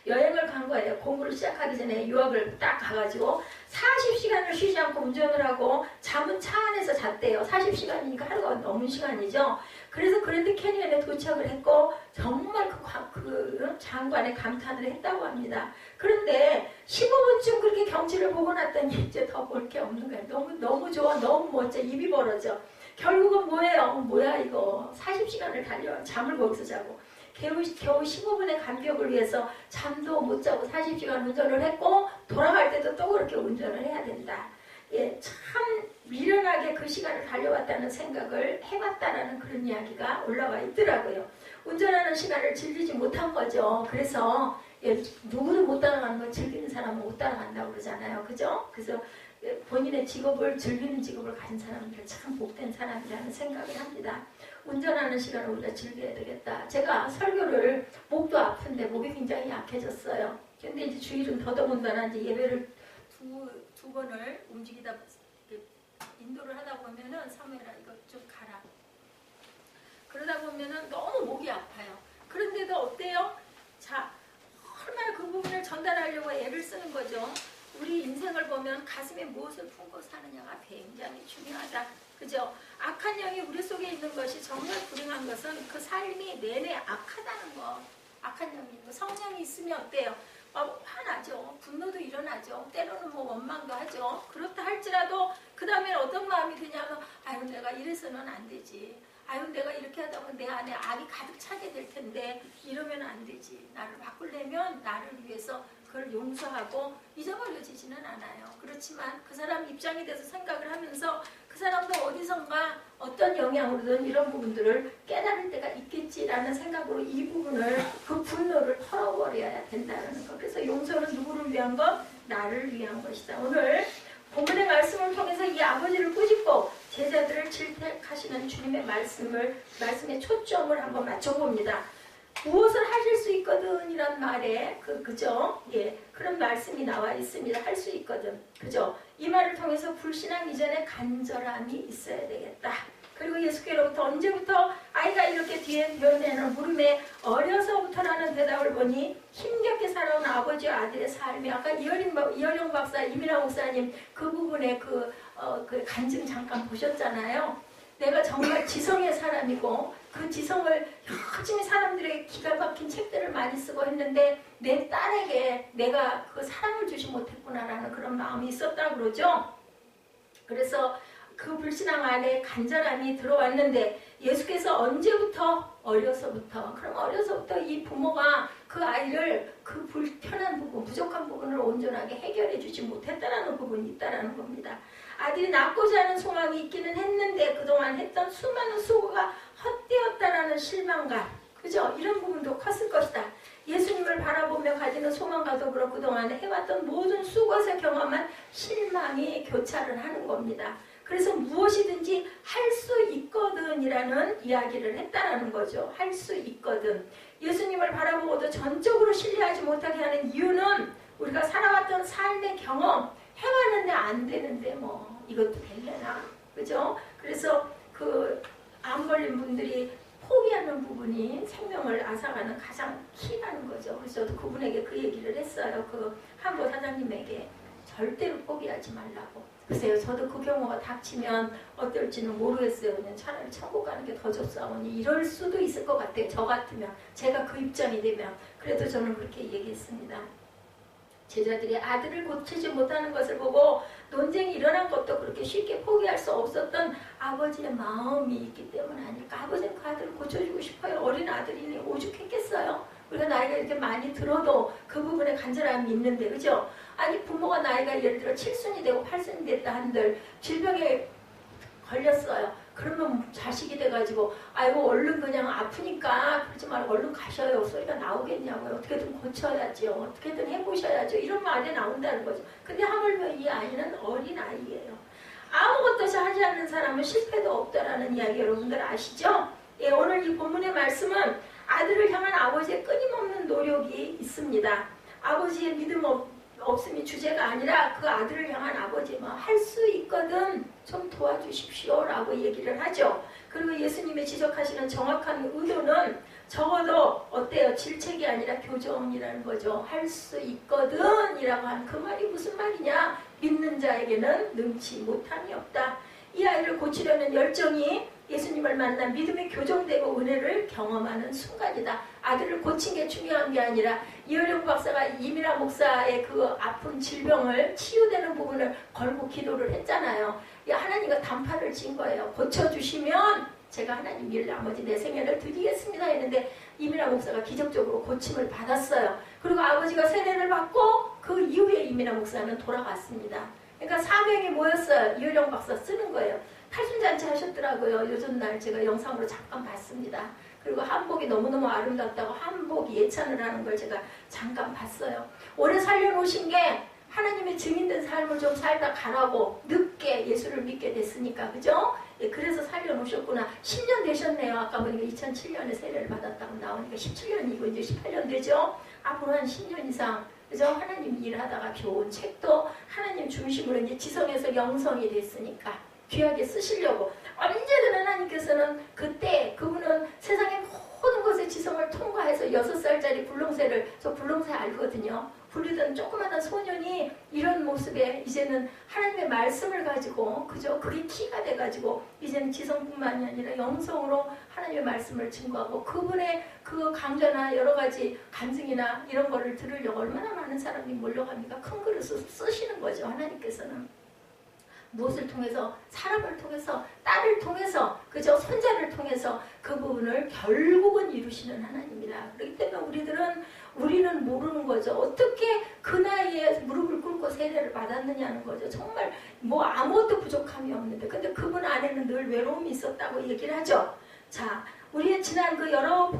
여행을 간 거예요. 공부를 시작하기 전에 유학을 딱 가가지고 40시간을 쉬지 않고 운전을 하고 잠은 차 안에서 잤대요. 40시간이니까 하루가 넘은 시간이죠. 그래서 그랜드 캐니언에 도착을 했고 정말 그 장관에 감탄을 했다고 합니다. 그런데 15분쯤 그렇게 경치를 보고 났더니 이제 더 볼 게 없는 거예요. 너무 좋아, 너무 멋져, 입이 벌어져. 결국은 뭐예요? 뭐야 이거 40시간을 달려 잠을 거기서 자고 겨우 15분의 간격을 위해서 잠도 못 자고 40시간 운전을 했고 돌아갈 때도 또 그렇게 운전을 해야 된다. 예, 참 미련하게 그 시간을 달려왔다는 생각을 해봤다라는 그런 이야기가 올라와 있더라고요. 운전하는 시간을 즐기지 못한 거죠. 그래서 예, 누구도 못 따라가는 건 즐기는 사람은 못 따라간다고 그러잖아요. 그죠? 그래서 본인의 직업을 즐기는 직업을 가진 사람들 참 복된 사람이라는 생각을 합니다. 운전하는 시간을 우리가 즐겨야 되겠다. 제가 설교를 목도 아픈데 목이 굉장히 약해졌어요. 근데 이제 주일은 더더군다나 이제 예배를 두 번을 움직이다 인도를 하다 보면은 사무엘아 이거 좀 가라. 그러다 보면은 너무 목이 아파요. 그런데도 어때요? 자, 얼마나 그 부분을 전달하려고 애를 쓰는 거죠. 우리 인생을 보면 가슴에 무엇을 품고 사느냐가 굉장히 중요하다. 그죠? 악한 영이 우리 속에 있는 것이 정말 불행한 것은 그 삶이 내내 악하다는 거. 악한 영이 있는 거. 성령이 있으면 어때요? 화나죠. 분노도 일어나죠. 때로는 뭐 원망도 하죠. 그렇다 할지라도 그 다음에 어떤 마음이 드냐면 아유 내가 이래서는 안 되지. 아유 내가 이렇게 하다 보면 내 안에 악이 가득 차게 될 텐데 이러면 안 되지. 나를 바꾸려면 나를 위해서 그걸 용서하고 잊어버려지지는 않아요. 그렇지만 그 사람 입장이 돼서 생각을 하면서 그 사람도 어디선가 어떤 영향으로든 이런 부분들을 깨달을 때가 있겠지라는 생각으로 이 부분을 그 분노를 털어버려야 된다는 것. 그래서 용서는 누구를 위한 것? 나를 위한 것이다. 오늘 본문의 말씀을 통해서 이 아버지를 꾸짖고 제자들을 질책하시는 주님의 말씀에 초점을 한번 맞춰봅니다. 무엇을 하실 수 있거든 이란 말에 그죠? 예, 그런 말씀이 나와 있습니다. 할 수 있거든, 그죠? 이 말을 통해서 불신앙 이전에 간절함이 있어야 되겠다. 그리고 예수께로부터 언제부터 아이가 이렇게 뒤에 변해는 물음에 어려서부터라는 대답을 보니 힘겹게 살아온 아버지와 아들의 삶이 아까 이어령 박사, 이민아 목사님 그 부분에 그 간증 잠깐 보셨잖아요. 내가 정말 지성의 사람이고 그 지성을 열심히 사람들에게 기가 막힌 책들을 많이 쓰고 했는데 내 딸에게 내가 그 사랑을 주지 못했구나라는 그런 마음이 있었다고 그러죠. 그래서 그 불신앙 안에 간절함이 들어왔는데 예수께서 언제부터? 어려서부터. 그럼 어려서부터 이 부모가 그 아이를 그 불편한 부분, 부족한 부분을 온전하게 해결해 주지 못했다라는 부분이 있다라는 겁니다. 아들이 낳고자 하는 소망이 있기는 했는데 그동안 했던 수많은 수고가 헛되었다라는 실망감, 그죠? 이런 부분도 컸을 것이다. 예수님을 바라보며 가지는 소망과 더불어 그동안 해왔던 모든 수고에서 경험한 실망이 교차를 하는 겁니다. 그래서 무엇이든지 할 수 있거든 이라는 이야기를 했다라는 거죠. 할 수 있거든. 예수님을 바라보고도 전적으로 신뢰하지 못하게 하는 이유는 우리가 살아왔던 삶의 경험, 해왔는데 안 되는데 뭐 이것도 될래나, 그죠? 그래서 그 암 걸린 분들이 포기하는 부분이 생명을 앗아가는 가장 키라는 거죠. 그래서 저도 그분에게 그 얘기를 했어요. 그 한보 사장님에게 절대로 포기하지 말라고. 글쎄요, 저도 그 경우가 닥치면 어떨지는 모르겠어요. 그냥 차라리 천국 가는 게 더 좋사오니 이럴 수도 있을 것 같아요. 저 같으면, 제가 그 입장이 되면. 그래도 저는 그렇게 얘기했습니다. 제자들이 아들을 고치지 못하는 것을 보고 논쟁이 일어난 것도 그렇게 쉽게 포기할 수 없었던 아버지의 마음이 있기 때문 아닐까. 아버지는 그 아들을 고쳐주고 싶어요. 어린 아들이니 오죽했겠어요. 우리가 나이가 이렇게 많이 들어도 그 부분에 간절함이 있는데, 그죠? 아니 부모가 나이가 예를 들어 7순이 되고 8순이 됐다 한들 질병에 걸렸어요. 그러면 자식이 돼가지고 아이고 얼른 그냥 아프니까 그러지 말고 얼른 가셔요. 소리가 나오겠냐고요. 어떻게든 고쳐야지요. 어떻게든 해보셔야죠. 이런 말이 나온다는 거죠. 근데 하물며 이 아이는 어린 아이예요. 아무것도 하지 않는 사람은 실패도 없다라는 이야기 여러분들 아시죠? 예, 오늘 이 본문의 말씀은 아들을 향한 아버지의 끊임없는 노력이 있습니다. 아버지의 믿음 없음이 주제가 아니라 그 아들을 향한 아버지 할 수 있거든 좀 도와주십시오 라고 얘기를 하죠. 그리고 예수님의 지적하시는 정확한 의도는 적어도 어때요? 질책이 아니라 교정이라는 거죠. 할 수 있거든 이라고 하는 그 말이 무슨 말이냐? 믿는 자에게는 능치 못함이 없다. 이 아이를 고치려는 열정이 예수님을 만난 믿음의 교정되고 은혜를 경험하는 순간이다. 아들을 고친 게 중요한 게 아니라 이어령 박사가 이민아 목사의 그 아픈 질병을 치유되는 부분을 걸고 기도를 했잖아요. 하나님과 단판을 지은 거예요. 고쳐주시면 제가 하나님 일 나머지 내 생애를 드리겠습니다 했는데 이민아 목사가 기적적으로 고침을 받았어요. 그리고 아버지가 세례를 받고 그 이후에 이민아 목사는 돌아갔습니다. 그러니까 4명이 모였어요. 이어령 박사 쓰는 거예요. 탈순잔치 하셨더라고요. 요즘 날 제가 영상으로 잠깐 봤습니다. 그리고 한복이 너무너무 아름답다고 한복 예찬을 하는 걸 제가 잠깐 봤어요. 오래 살려놓으신 게 하나님의 증인된 삶을 좀 살다 가라고 늦게 예수를 믿게 됐으니까, 그죠? 예, 그래서 살려놓으셨구나. 10년 되셨네요. 아까 보니까 2007년에 세례를 받았다고 나오니까 17년이고 이제 18년 되죠? 앞으로 한 10년 이상 그죠? 하나님 일하다가 좋은 책도 하나님 중심으로 이제 지성에서 영성이 됐으니까 귀하게 쓰시려고 언제든 하나님께서는 그때 그분은 세상의 모든 것의 지성을 통과해서 6살짜리 불렁새를 저 불렁새 알거든요. 부르던 조그마한 소년이 이런 모습에 이제는 하나님의 말씀을 가지고 그죠? 그게 키가 돼가지고 이제는 지성뿐만이 아니라 영성으로 하나님의 말씀을 증거하고 그분의 그 강좌나 여러 가지 간증이나 이런 거를 들으려고 얼마나 많은 사람이 몰려갑니까? 큰 그릇을 쓰시는 거죠. 하나님께서는. 무엇을 통해서? 사람을 통해서, 딸을 통해서, 그저 손자를 통해서 그 부분을 결국은 이루시는 하나님이다. 그렇기 때문에 우리는 모르는 거죠. 어떻게 그 나이에 무릎을 꿇고 세례를 받았느냐는 거죠. 정말 뭐 아무것도 부족함이 없는데 근데 그분 안에는 늘 외로움이 있었다고 얘기를 하죠. 자, 우리의 지난 그 여러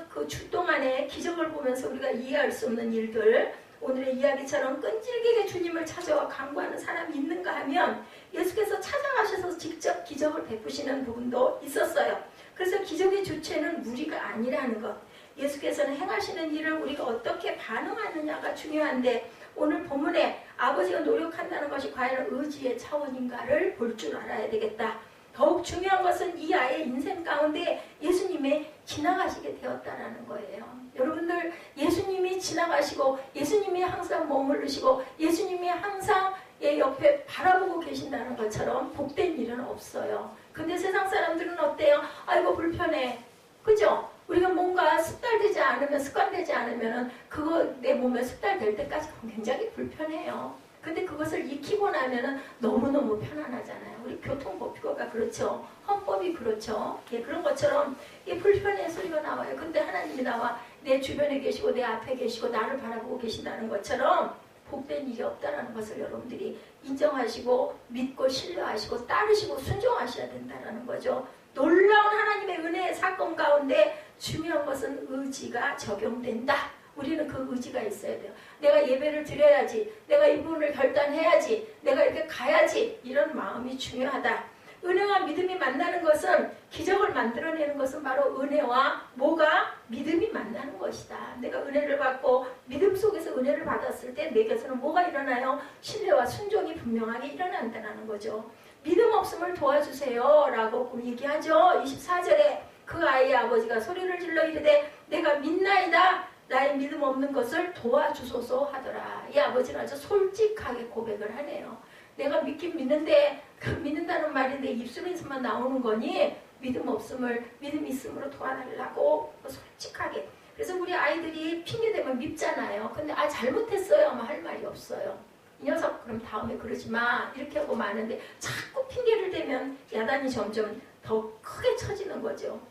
그 주 동안의 기적을 보면서 우리가 이해할 수 없는 일들 오늘의 이야기처럼 끈질기게 주님을 찾아와 간구하는 사람이 있는가 하면 예수께서 찾아가셔서 직접 기적을 베푸시는 부분도 있었어요. 그래서 기적의 주체는 우리가 아니라는 것, 예수께서는 행하시는 일을 우리가 어떻게 반응하느냐가 중요한데, 오늘 본문에 아버지가 노력한다는 것이 과연 의지의 차원인가를 볼 줄 알아야 되겠다. 더욱 중요한 것은 이 아이의 인생 가운데 예수님이 지나가시게 되었다는 거예요. 여러분들, 예수님이 지나가시고 예수님이 항상 머무르시고 예수님이 항상 옆에 바라보고 계신다는 것처럼 복된 일은 없어요. 근데 세상 사람들은 어때요? 아이고 불편해. 그죠? 우리가 뭔가 습달되지 않으면, 습관되지 않으면 그거 내 몸에 습달될 때까지 굉장히 불편해요. 근데 그것을 익히고 나면은 너무너무 편안하잖아요. 우리 교통법규가 그렇죠. 헌법이 그렇죠. 예, 그런 것처럼 불편의 소리가 나와요. 근데 하나님이 나와 내 주변에 계시고 내 앞에 계시고 나를 바라보고 계신다는 것처럼 복된 일이 없다는 것을 여러분들이 인정하시고 믿고 신뢰하시고 따르시고 순종하셔야 된다는 거죠. 놀라운 하나님의 은혜의 사건 가운데 중요한 것은 의지가 적용된다. 우리는 그 의지가 있어야 돼요. 내가 예배를 드려야지, 내가 이 부분을 결단해야지, 내가 이렇게 가야지, 이런 마음이 중요하다. 은혜와 믿음이 만나는 것은, 기적을 만들어내는 것은 바로 은혜와 뭐가? 믿음이 만나는 것이다. 내가 은혜를 받고 믿음 속에서 은혜를 받았을 때 내게서는 뭐가 일어나요? 신뢰와 순종이 분명하게 일어난다는 거죠. 믿음 없음을 도와주세요 라고 얘기하죠. 24절에 그 아이의 아버지가 소리를 질러 이르되 내가 믿나이다, 나의 믿음 없는 것을 도와주소서 하더라. 이 아버지는 아주 솔직하게 고백을 하네요. 내가 믿긴 믿는데, 믿는다는 말인데 입술에서만 나오는 거니 믿음 없음을 믿음 있음으로 도와달라고 솔직하게. 그래서 우리 아이들이 핑계대면 밉잖아요. 근데 잘못했어요 하면 할 말이 없어요. 이 녀석 그럼 다음에 그러지 마 이렇게 하고 마는데 자꾸 핑계를 대면 야단이 점점 더 크게 쳐지는 거죠.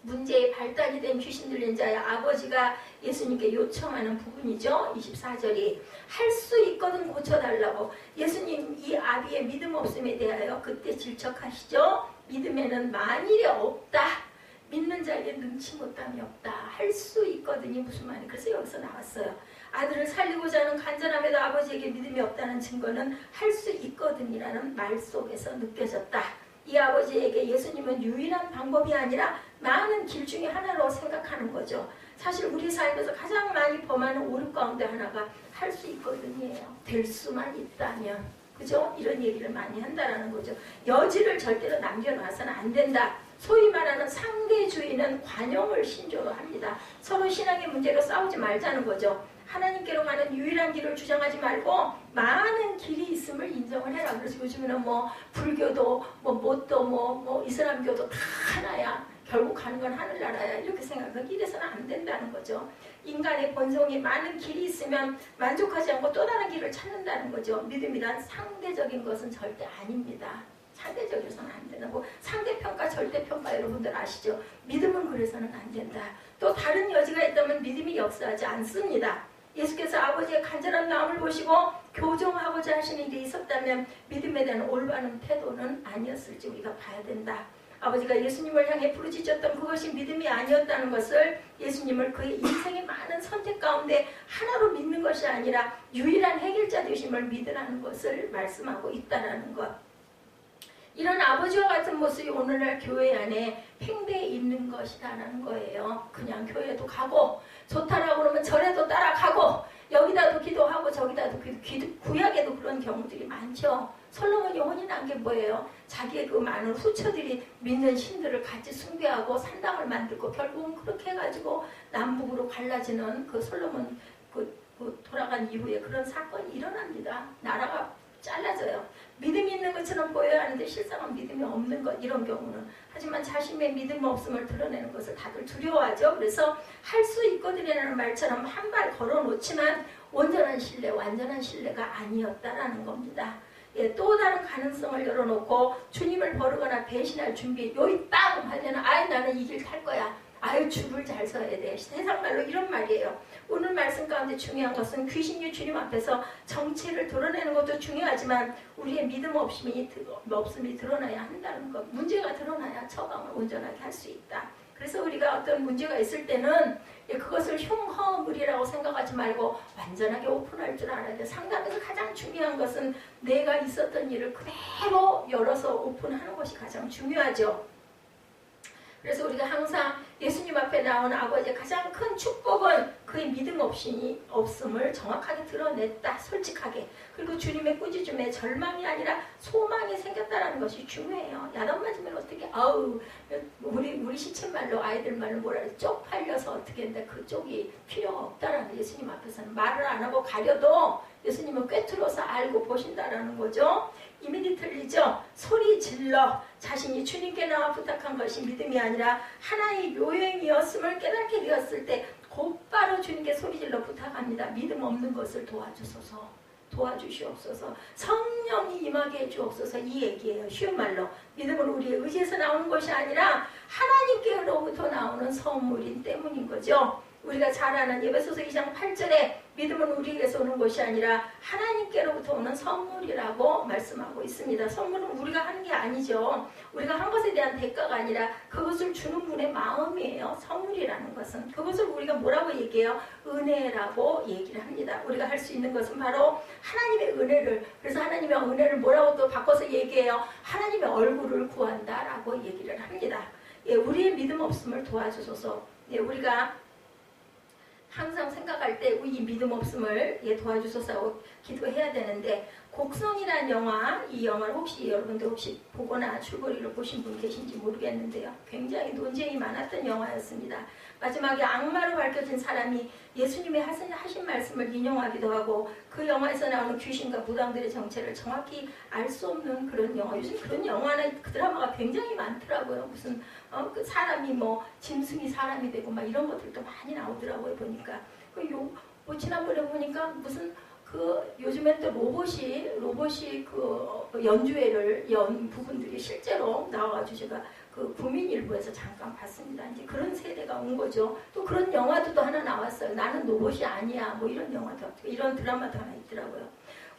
문제의 발단이 된 귀신 들린 자의 아버지가 예수님께 요청하는 부분이죠. 24절이 할 수 있거든 고쳐달라고. 예수님 이 아비의 믿음 없음에 대하여 그때 질책하시죠. 믿음에는 만일이 없다. 믿는 자에게 능치 못함이 없다. 할 수 있거든이 무슨 말이에요? 그래서 여기서 나왔어요. 아들을 살리고자 하는 간절함에도 아버지에게 믿음이 없다는 증거는 할 수 있거든이라는 말 속에서 느껴졌다. 이 아버지에게 예수님은 유일한 방법이 아니라 많은 길 중에 하나로 생각하는 거죠. 사실 우리 삶에서 가장 많이 범하는 오류 가운데 하나가 할 수 있거든이에요. 될 수만 있다면. 그죠? 이런 얘기를 많이 한다는 거죠. 여지를 절대로 남겨놔서는 안 된다. 소위 말하는 상대주의는 관용을 신조로 합니다. 서로 신앙의 문제로 싸우지 말자는 거죠. 하나님께로 가는 유일한 길을 주장하지 말고 많은 길이 있음을 인정을 해라. 그래서 요즘에는 불교도 뭣도 이슬람교도 다 하나야. 결국 가는 건 하늘나라야. 이렇게 생각하면 이래서는 안 된다는 거죠. 인간의 본성이 많은 길이 있으면 만족하지 않고 또 다른 길을 찾는다는 거죠. 믿음이란 상대적인 것은 절대 아닙니다. 상대적이어서는 안 되는 거. 상대평가, 절대평가 여러분들 아시죠? 믿음은 그래서는 안 된다. 또 다른 여지가 있다면 믿음이 역사하지 않습니다. 예수께서 아버지의 간절한 마음을 보시고 교정하고자 하시는 일이 있었다면 믿음에 대한 올바른 태도는 아니었을지 우리가 봐야 된다. 아버지가 예수님을 향해 부르짖었던 그것이 믿음이 아니었다는 것을, 예수님을 그의 인생의 많은 선택 가운데 하나로 믿는 것이 아니라 유일한 해결자 되심을 믿으라는 것을 말씀하고 있다는 것. 이런 아버지와 같은 모습이 오늘날 교회 안에 팽배해 있는 것이라는 거예요. 그냥 교회도 가고 좋다라고 그러면 절에도 따라가고 여기다도 기도하고 저기다도 구약에도 그런 경우들이 많죠. 솔로몬이 혼인한 게 뭐예요? 자기의 그 많은 후처들이 믿는 신들을 같이 숭배하고 산당을 만들고 결국은 그렇게 해가지고 남북으로 갈라지는 그 솔로몬 돌아간 이후에 그런 사건이 일어납니다. 나라가 잘라져요. 믿음이 있는 것처럼 보여야 하는데 실상은 믿음이 없는 것, 이런 경우는. 하지만 자신의 믿음 없음을 드러내는 것을 다들 두려워하죠. 그래서 할 수 있거든이라는 말처럼 한 발 걸어놓지만 온전한 신뢰, 완전한 신뢰가 아니었다라는 겁니다. 예, 또 다른 가능성을 열어놓고 주님을 버리거나 배신할 준비, 여기 땅 하면 나는 이 길 탈 거야. 줄을 잘 서야 돼. 세상 말로 이런 말이에요. 오늘 말씀 가운데 중요한 것은 귀신이 주님 앞에서 정체를 드러내는 것도 중요하지만 우리의 믿음 없음이 드러나야 한다는 것. 문제가 드러나야 처방을 온전하게 할 수 있다. 그래서 우리가 어떤 문제가 있을 때는 그것을 흉허물이라고 생각하지 말고 완전하게 오픈할 줄 알아야 돼. 상담에서 가장 중요한 것은 내가 있었던 일을 그대로 열어서 오픈하는 것이 가장 중요하죠. 그래서 우리가 항상 예수님 앞에 나온 아버지의 가장 큰 축복은 그의 믿음 없음을 정확하게 드러냈다. 솔직하게. 그리고 주님의 꾸짖음에 절망이 아니라 소망이 생겼다는 것이 중요해요. 야단 맞으면 어떻게 우리 시쳇말로 아이들 말로 뭐라 해서 쪽팔려서 어떻게 했는데 그 쪽이 필요가 없다라는 예수님 앞에서는 말을 안 하고 가려도 예수님은 꿰뚫어서 알고 보신다라는 거죠. 이민이 틀리죠. 소리 질러 자신이 주님께 나와 부탁한 것이 믿음이 아니라 하나의 요행이었음을 깨닫게 되었을 때 곧바로 주님께 소리 질러 부탁합니다. 믿음 없는 것을 도와주시옵소서. 성령이 임하게 해주옵소서. 이 얘기예요. 쉬운 말로 믿음은 우리의 의지에서 나오는 것이 아니라 하나님께로부터 나오는 선물인 때문인 거죠. 우리가 잘 아는 에베소서 2장 8절에 믿음은 우리에게서 오는 것이 아니라 하나님께로부터 오는 선물이라고 말씀하고 있습니다. 선물은 우리가 하는 게 아니죠. 우리가 한 것에 대한 대가가 아니라 그것을 주는 분의 마음이에요. 선물이라는 것은. 그것을 우리가 뭐라고 얘기해요? 은혜라고 얘기를 합니다. 우리가 할 수 있는 것은 바로 하나님의 은혜를, 그래서 하나님의 은혜를 뭐라고 또 바꿔서 얘기해요? 하나님의 얼굴을 구한다라고 얘기를 합니다. 우리의 믿음 없음을 도와주소서. 우리가 항상 생각할 때 이 믿음 없음을 도와주소서 하고 기도해야 되는데, 곡성이라는 영화, 이 영화를 혹시 여러분들 혹시 보거나 줄거리를 보신 분 계신지 모르겠는데요. 굉장히 논쟁이 많았던 영화였습니다. 마지막에 악마로 밝혀진 사람이 예수님이 하신 말씀을 인용하기도 하고, 그 영화에서 나오는 귀신과 무당들의 정체를 정확히 알 수 없는 그런 영화. 요즘 그런 영화나 그 드라마가 굉장히 많더라고요. 무슨 그 사람이 짐승이 사람이 되고 막 이런 것들도 많이 나오더라고요. 보니까 지난번에 보니까 무슨 요즘엔 또 로봇이 연주회를 연 부분들이 실제로 나와가지고 제가 국민일보에서 잠깐 봤습니다. 이제 그런 세대가 온 거죠. 또 그런 영화도 또 하나 나왔어요. 나는 로봇이 아니야. 이런 영화도, 이런 드라마도 하나 있더라고요.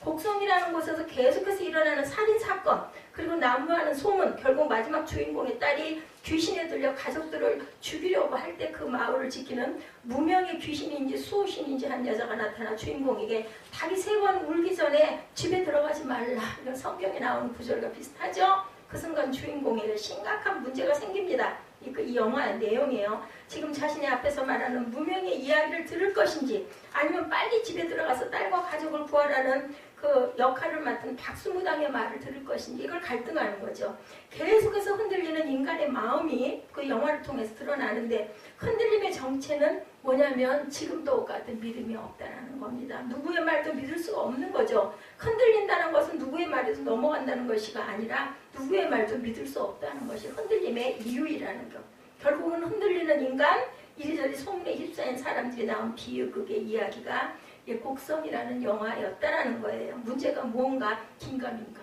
곡성이라는 곳에서 계속해서 일어나는 살인사건, 그리고 난무하는 소문, 결국 마지막 주인공의 딸이 귀신에 들려 가족들을 죽이려고 할 때 그 마을을 지키는 무명의 귀신인지 수호신인지 한 여자가 나타나 주인공에게 닭이 3번 울기 전에 집에 들어가지 말라, 이런 성경에 나오는 구절과 비슷하죠? 그 순간 주인공에게 심각한 문제가 생깁니다. 이 영화의 내용이에요. 지금 자신의 앞에서 말하는 무명의 이야기를 들을 것인지, 아니면 빨리 집에 들어가서 딸과 가족을 구하라는 그 역할을 맡은 박수무당의 말을 들을 것인지, 이걸 갈등하는 거죠. 계속해서 흔들리는 인간의 마음이 그 영화를 통해서 드러나는데, 흔들림의 정체는 뭐냐면 지금도 같은 믿음이 없다는 겁니다. 누구의 말도 믿을 수가 없는 거죠. 흔들린다는 것은 누구의 말에도 넘어간다는 것이 아니라 누구의 말도 믿을 수 없다는 것이 흔들림의 이유이라는 것. 결국은 흔들리는 인간, 이리저리 소문에 휩싸인 사람들이 나온 비유극의 이야기가 곡성이라는 영화였다라는 거예요. 문제가 뭔가? 긴가민가.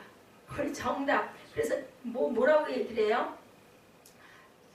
우리 정답. 그래서 뭐라고 얘기를 해요?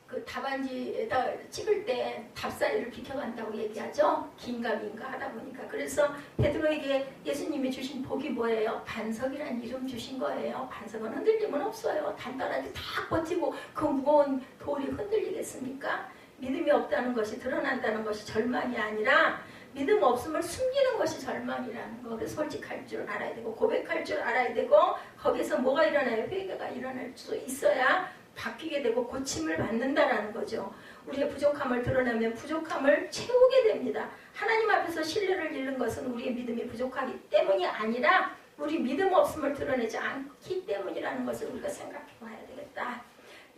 그 답안지에다 찍을 때 답사리를 비켜간다고 얘기하죠. 긴가민가 하다 보니까. 그래서 베드로에게 예수님이 주신 복이 뭐예요? 반석이라는 이름 주신 거예요. 반석은 흔들림은 없어요. 단단하게 다 버티고 그 무거운 돌이 흔들리겠습니까? 믿음이 없다는 것이 드러난다는 것이 절망이 아니라 믿음 없음을 숨기는 것이 절망이라는 거를 솔직할 줄 알아야 되고, 고백할 줄 알아야 되고, 거기서 뭐가 일어나요? 회개가 일어날 수 있어야 바뀌게 되고 고침을 받는다라는 거죠. 우리의 부족함을 드러내면 부족함을 채우게 됩니다. 하나님 앞에서 신뢰를 잃는 것은 우리의 믿음이 부족하기 때문이 아니라 우리 믿음 없음을 드러내지 않기 때문이라는 것을 우리가 생각해 봐야 되겠다.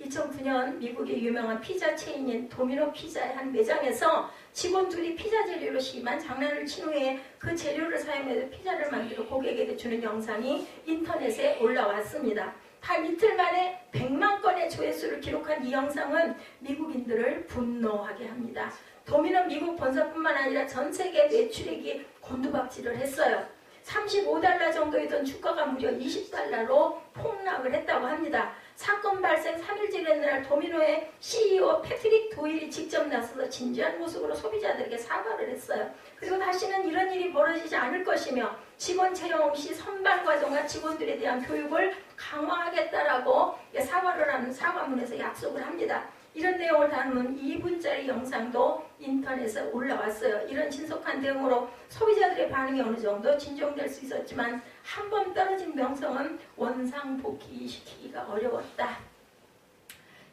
2009년 미국의 유명한 피자 체인인 도미노 피자의 한 매장에서 직원들이 피자 재료로 심한 장난을 친 후에 그 재료를 사용해서 피자를 만들어 고객에게 주는 영상이 인터넷에 올라왔습니다. 단 이틀 만에 100만 건의 조회수를 기록한 이 영상은 미국인들을 분노하게 합니다. 도미노 미국 본사뿐만 아니라 전 세계 매출액이 곤두박질을 했어요. 35달러 정도이던 주가가 무려 20달러로 폭락을 했다고 합니다. 사건 발생 3일째 되는 날 도미노의 CEO 패트릭 도일이 직접 나서서 진지한 모습으로 소비자들에게 사과를 했어요. 그리고 다시는 이런 일이 벌어지지 않을 것이며 직원 채용 시 선발 과정과 직원들에 대한 교육을 강화하겠다라고 사과를 하는 사과문에서 약속을 합니다. 이런 내용을 다루는 2분짜리 영상도 인터넷에 올라왔어요. 이런 신속한 대응으로 소비자들의 반응이 어느 정도 진정될 수 있었지만 한 번 떨어진 명성은 원상복귀시키기가 어려웠다.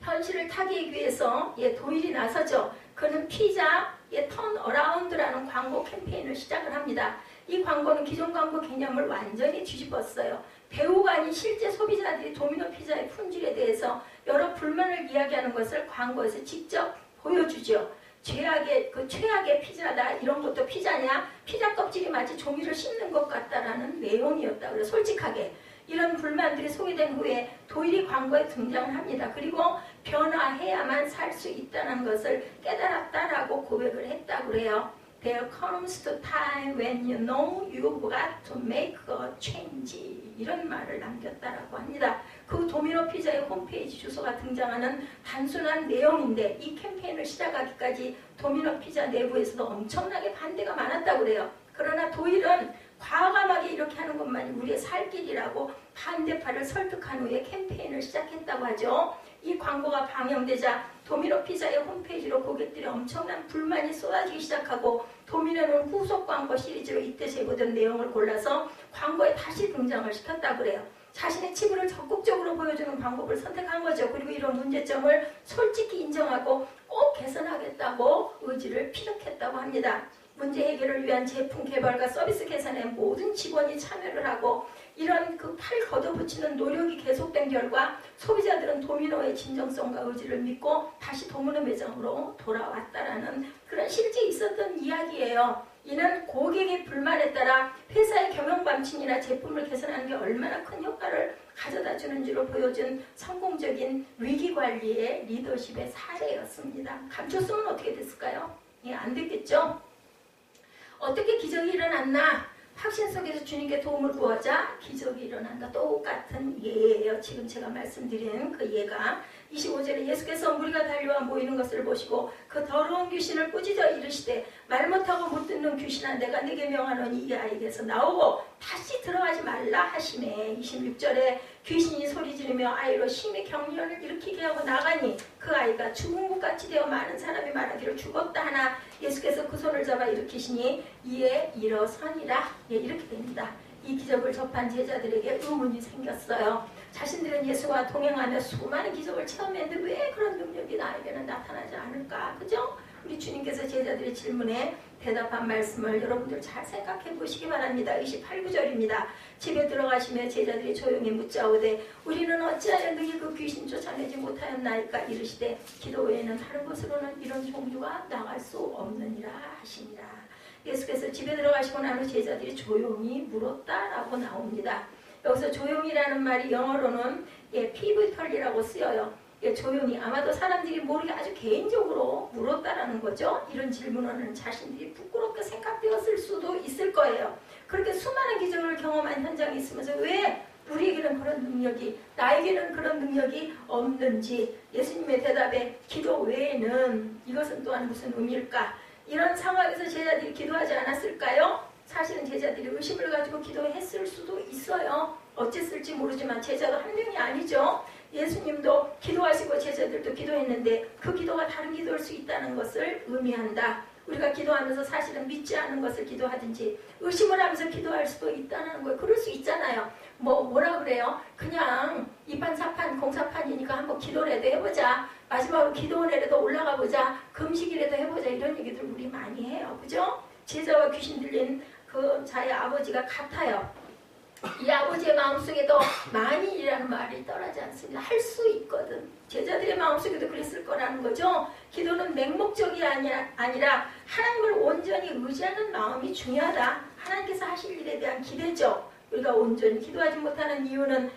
현실을 타개하기 위해서 도일이 나서죠. 그는 피자의 턴어라운드라는 광고 캠페인을 시작을 합니다. 이 광고는 기존 광고 개념을 완전히 뒤집었어요. 배우가 아닌 실제 소비자들이 도미노 피자의 품질에 대해서 여러 불만을 이야기하는 것을 광고에서 직접 보여주죠. 최악의 피자다. 이런 것도 피자냐? 피자 껍질이 마치 종이를 씹는 것 같다라는 내용이었다. 그래서 솔직하게 이런 불만들이 소개된 후에 도일이 광고에 등장을 합니다. 그리고 변화해야만 살 수 있다는 것을 깨달았다라고 고백을 했다고 그래요. There comes the time when you know you've got to make a change. 이런 말을 남겼다라고 합니다. 그 도미노 피자의 홈페이지 주소가 등장하는 단순한 내용인데 이 캠페인을 시작하기까지 도미노 피자 내부에서도 엄청나게 반대가 많았다고 그래요. 그러나 도일은 과감하게 이렇게 하는 것만이 우리의 살 길이라고 반대파를 설득한 후에 캠페인을 시작했다고 하죠. 이 광고가 방영되자 도미노 피자의 홈페이지로 고객들이 엄청난 불만이 쏟아지기 시작하고 도미노는 후속 광고 시리즈로 이때 제보된 내용을 골라서 광고에 다시 등장을 시켰다고 그래요. 자신의 치부를 적극적으로 보여주는 방법을 선택한 거죠. 그리고 이런 문제점을 솔직히 인정하고 꼭 개선하겠다고 의지를 피력했다고 합니다. 문제 해결을 위한 제품 개발과 서비스 개선에 모든 직원이 참여를 하고 이런 팔 걷어붙이는 노력이 계속된 결과 소비자들은 도미노의 진정성과 의지를 믿고 다시 도미노 매장으로 돌아왔다라는 그런 실제 있었던 이야기예요. 이는 고객의 불만에 따라 회사의 경영 방침이나 제품을 개선하는 게 얼마나 큰 효과를 가져다 주는지로 보여준 성공적인 위기관리의 리더십의 사례였습니다. 감췄으면 어떻게 됐을까요? 안 됐겠죠? 어떻게 기적이 일어났나? 확신 속에서 주님께 도움을 구하자 기적이 일어난다. 똑같은 예예요. 지금 제가 말씀드린 그 예가 25절에 예수께서 무리가 달려와 모이는 것을 보시고 그 더러운 귀신을 꾸짖어 이르시되 말 못하고 못 듣는 귀신아 내가 네게 명하노니 이 아이에게서 나오고 다시 들어가지 말라 하시매. 26절에 귀신이 소리 지르며 아이로 심히 경련을 일으키게 하고 나가니 그 아이가 죽은 것 같이 되어 많은 사람이 말하기를 죽었다 하나 예수께서 그 손을 잡아 일으키시니 이에 일어서니라. 이렇게 됩니다. 이 기적을 접한 제자들에게 의문이 생겼어요. 자신들은 예수와 동행하며 수많은 기적을 체험했는데 왜 그런 능력이 나에게는 나타나지 않을까? 그죠? 우리 주님께서 제자들의 질문에 대답한 말씀을 여러분들 잘 생각해 보시기 바랍니다. 28구절입니다. 집에 들어가시며 제자들이 조용히 묻자오되 우리는 어찌하여 너희 그 귀신 쫓아내지 못하였나이까 이르시되 기도 외에는 다른 곳으로는 이런 종류가 나갈 수 없느니라 하시니라. 예수께서 집에 들어가시고 난 후 제자들이 조용히 물었다라고 나옵니다. 여기서 조용히라는 말이 영어로는 피부털리라고 쓰여요. 조용히 아마도 사람들이 모르게 아주 개인적으로 물었다라는 거죠. 이런 질문은 자신들이 부끄럽게 생각되었을 수도 있을 거예요. 그렇게 수많은 기적을 경험한 현장이 있으면서 왜 우리에게는 그런 능력이 나에게는 그런 능력이 없는지 예수님의 대답에 기도 외에는 이것은 또한 무슨 의미일까? 이런 상황에서 제자들이 기도하지 않았을까요? 사실은 제자들이 의심을 가지고 기도했을 수도 있어요. 어쨌을지 모르지만 제자가 한 명이 아니죠. 예수님도 기도하시고 제자들도 기도했는데 그 기도가 다른 기도일 수 있다는 것을 의미한다. 우리가 기도하면서 사실은 믿지 않는 것을 기도하든지 의심을 하면서 기도할 수도 있다는 거예요. 그럴 수 있잖아요. 뭐라 그래요? 그냥 이판사판 공사판이니까 한번 기도라도 해보자. 마지막으로 기도원에라도 올라가 보자. 금식이라도 해보자. 이런 얘기들 우리 많이 해요. 그죠? 제자와 귀신 들린 그 자의 아버지가 같아요. 이 아버지의 마음속에도 만일이라는 말이 떠나지 않습니다. 할 수 있거든. 제자들의 마음속에도 그랬을 거라는 거죠. 기도는 맹목적이 아니라 하나님을 온전히 의지하는 마음이 중요하다. 하나님께서 하실 일에 대한 기대죠. 우리가 온전히 기도하지 못하는 이유는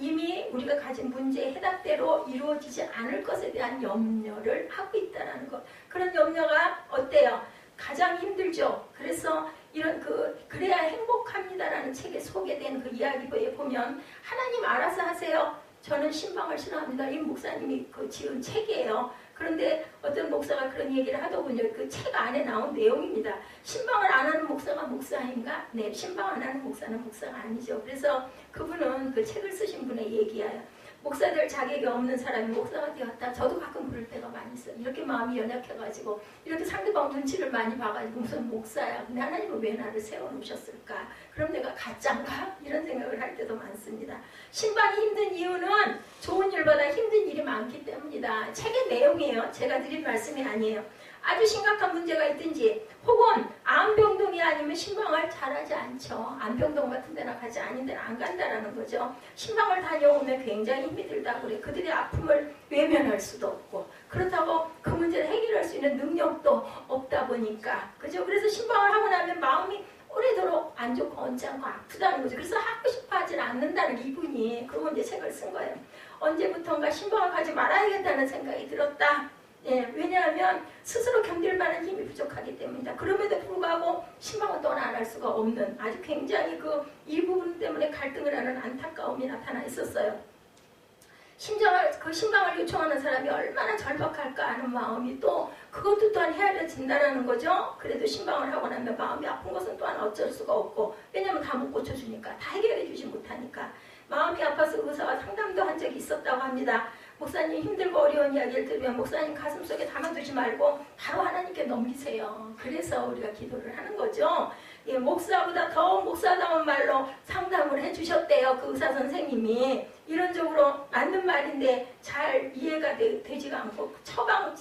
이미 우리가 가진 문제의 해답대로 이루어지지 않을 것에 대한 염려를 하고 있다는 것. 그런 염려가 어때요? 가장 힘들죠. 그래서 이런 그래야 행복합니다라는 책에 소개된 그 이야기에 보면 하나님 알아서 하세요. 저는 신방을 싫어합니다. 이 목사님이 지은 책이에요. 그런데 어떤 목사가 그런 얘기를 하더군요. 그 책 안에 나온 내용입니다. 신방을 안 하는 목사가 목사인가? 네, 신방 안 하는 목사는 목사가 아니죠. 그래서 그분은 그 책을 쓰신 분의 얘기예요. 목사 될 자격이 없는 사람이 목사가 되었다. 저도 가끔 그럴 때가 많이 있어요. 이렇게 마음이 연약해가지고 이렇게 상대방 눈치를 많이 봐가지고 무슨 목사야. 근데 하나님은 왜 나를 세워놓으셨을까? 그럼 내가 가짠가? 이런 생각을 할 때도 많습니다. 신방이 힘든 이유는 좋은 일보다 힘든 일이 많기 때문이다. 책의 내용이에요. 제가 드린 말씀이 아니에요. 아주 심각한 문제가 있든지 혹은 암병동이 아니면 신방을 잘하지 않죠. 암병동 같은 데나 가지 않은 데는 안 간다라는 거죠. 신방을 다녀오면 굉장히 힘이 들다 그래. 그들의 아픔을 외면할 수도 없고 그렇다고 그 문제를 해결할 수 있는 능력도 없다 보니까 그죠. 그래서 신방을 하고 나면 마음이 오래도록 안 좋고 언짢고 아프다는 거죠. 그래서 하고 싶어 하진 않는다는 이분이 그러고 이제 책을 쓴 거예요. 언제부턴가 신방을 가지 말아야겠다는 생각이 들었다. 예, 왜냐하면 스스로 견딜 만한 힘이 부족하기 때문이다. 그럼에도 불구하고 신방은 또한 안 할 수가 없는 아주 굉장히 그 이 부분 때문에 갈등을 하는 안타까움이 나타나 있었어요. 그 신방을 요청하는 사람이 얼마나 절박할까 하는 마음이 또 그것도 또한 헤아려진다는 거죠. 그래도 신방을 하고 나면 마음이 아픈 것은 또한 어쩔 수가 없고 왜냐하면 다 못 고쳐주니까 다 해결해 주지 못하니까 마음이 아파서 의사와 상담도 한 적이 있었다고 합니다. 목사님 힘들고 어려운 이야기를 들으면 목사님 가슴속에 담아두지 말고 바로 하나님께 넘기세요. 그래서 우리가 기도를 하는 거죠. 예, 목사보다 더 목사다운 말로 상담을 해주셨대요. 그 의사 선생님이. 이론적으로 맞는 말인데 잘 이해가 되지가 않고 처방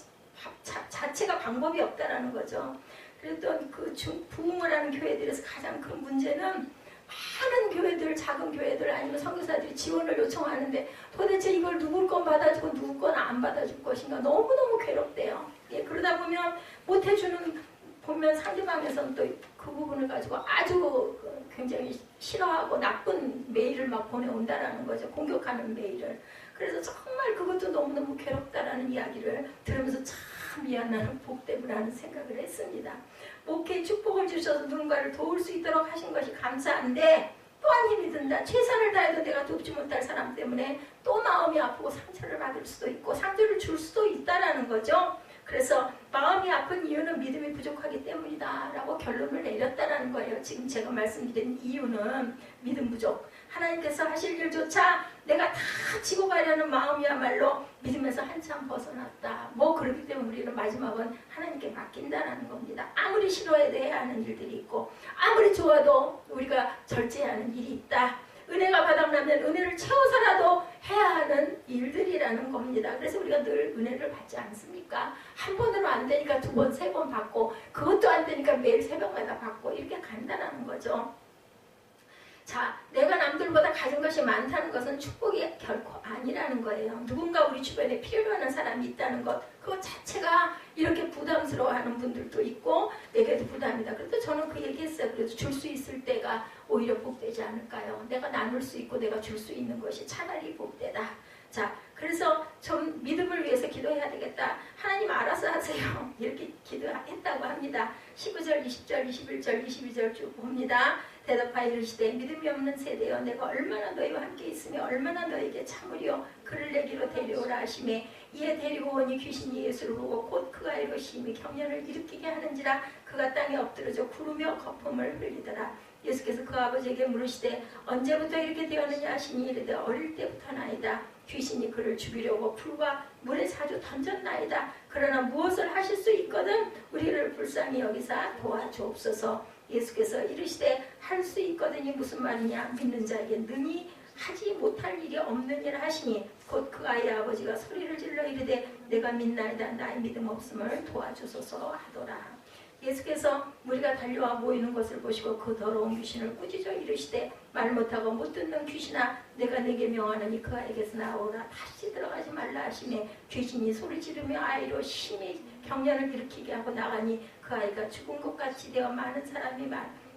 자체가 방법이 없다라는 거죠. 그랬더니 그 부흥을 하는 교회들에서 가장 큰 문제는 많은 교회들, 작은 교회들 아니면 선교사들이 지원을 요청하는데 도대체 이걸 누구 건 받아주고 누구 건 안 받아줄 것인가 너무너무 괴롭대요. 예, 그러다 보면 못해주는 보면 상대방에서는 또 그 부분을 가지고 아주 굉장히 싫어하고 나쁜 메일을 막 보내온다라는 거죠. 공격하는 메일을. 그래서 정말 그것도 너무너무 괴롭다라는 이야기를 들으면서 참 미안한 복되구나는 생각을 했습니다. 목회에 축복을 주셔서 누군가를 도울 수 있도록 하신 것이 감사한데 또한 힘이 든다. 최선을 다해도 내가 돕지 못할 사람 때문에 또 마음이 아프고 상처를 받을 수도 있고 상처를 줄 수도 있다라는 거죠. 그래서 마음이 아픈 이유는 믿음이 부족하기 때문이다 라고 결론을 내렸다라는 거예요. 지금 제가 말씀드린 이유는 믿음 부족. 하나님께서 하실 일조차 내가 다 지고 가려는 마음이야말로 믿음에서 한참 벗어났다. 뭐 그렇기 때문에 우리는 마지막은 하나님께 맡긴다라는 겁니다. 아무리 싫어해야 하는 일들이 있고 아무리 좋아도 우리가 절제해야 하는 일이 있다. 은혜가 바닥나면 은혜를 채워서라도 해야 하는 일들이라는 겁니다. 그래서 우리가 늘 은혜를 받지 않습니까? 한 번으로 안 되니까 두 번, 세 번 받고 그것도 안 되니까 매일 새벽마다 받고 이렇게 간다는 거죠. 자, 내가 남들보다 가진 것이 많다는 것은 축복이 결코 아니라는 거예요. 누군가 우리 주변에 필요로 하는 사람이 있다는 것, 그것 자체가 이렇게 부담스러워하는 분들도 있고 내게도 부담이다. 그래도 저는 그 얘기했어요. 그래도 줄 수 있을 때가 오히려 복되지 않을까요? 내가 나눌 수 있고 내가 줄 수 있는 것이 차라리 복되다. 자, 그래서 좀 믿음을 위해서 기도해야 되겠다. 하나님 알아서 하세요. 이렇게 기도했다고 합니다. 19절, 20절, 21절, 22절 쭉 봅니다. 대답하여 이르시되 믿음이 없는 세대여 내가 얼마나 너희와 함께 있으며 얼마나 너희에게 참으리요 그를 내기로 데려오라 하시매 이에 데리고 오니 귀신이 예수를 보고 곧 그가 이르심이 경련을 일으키게 하는지라 그가 땅에 엎드러져 구르며 거품을 흘리더라. 예수께서 그 아버지에게 물으시되 언제부터 이렇게 되었느냐 하시니 이르되 어릴 때부터나이다. 귀신이 그를 죽이려고 풀과 물에 자주 던졌나이다. 그러나 무엇을 하실 수 있거든 우리를 불쌍히 여기사 도와주옵소서. 예수께서 이르시되 할 수 있거든이 무슨 말이냐 믿는 자에게 능히 하지 못할 일이 없느니라 하시니 곧 그 아이의 아버지가 소리를 질러 이르되 내가 믿나이다 나의 믿음 없음을 도와주소서 하더라. 예수께서 무리가 달려와 모이는 것을 보시고 그 더러운 귀신을 꾸짖어 이르시되 말 못하고 못 듣는 귀신아 내가 내게 명하노니 그 아이에게서 나오라 다시 들어가지 말라 하시매 귀신이 소리 지르며 아이로 심히 경련을 일으키게 하고 나가니 그 아이가 죽은 것 같이 되어 많은 사람이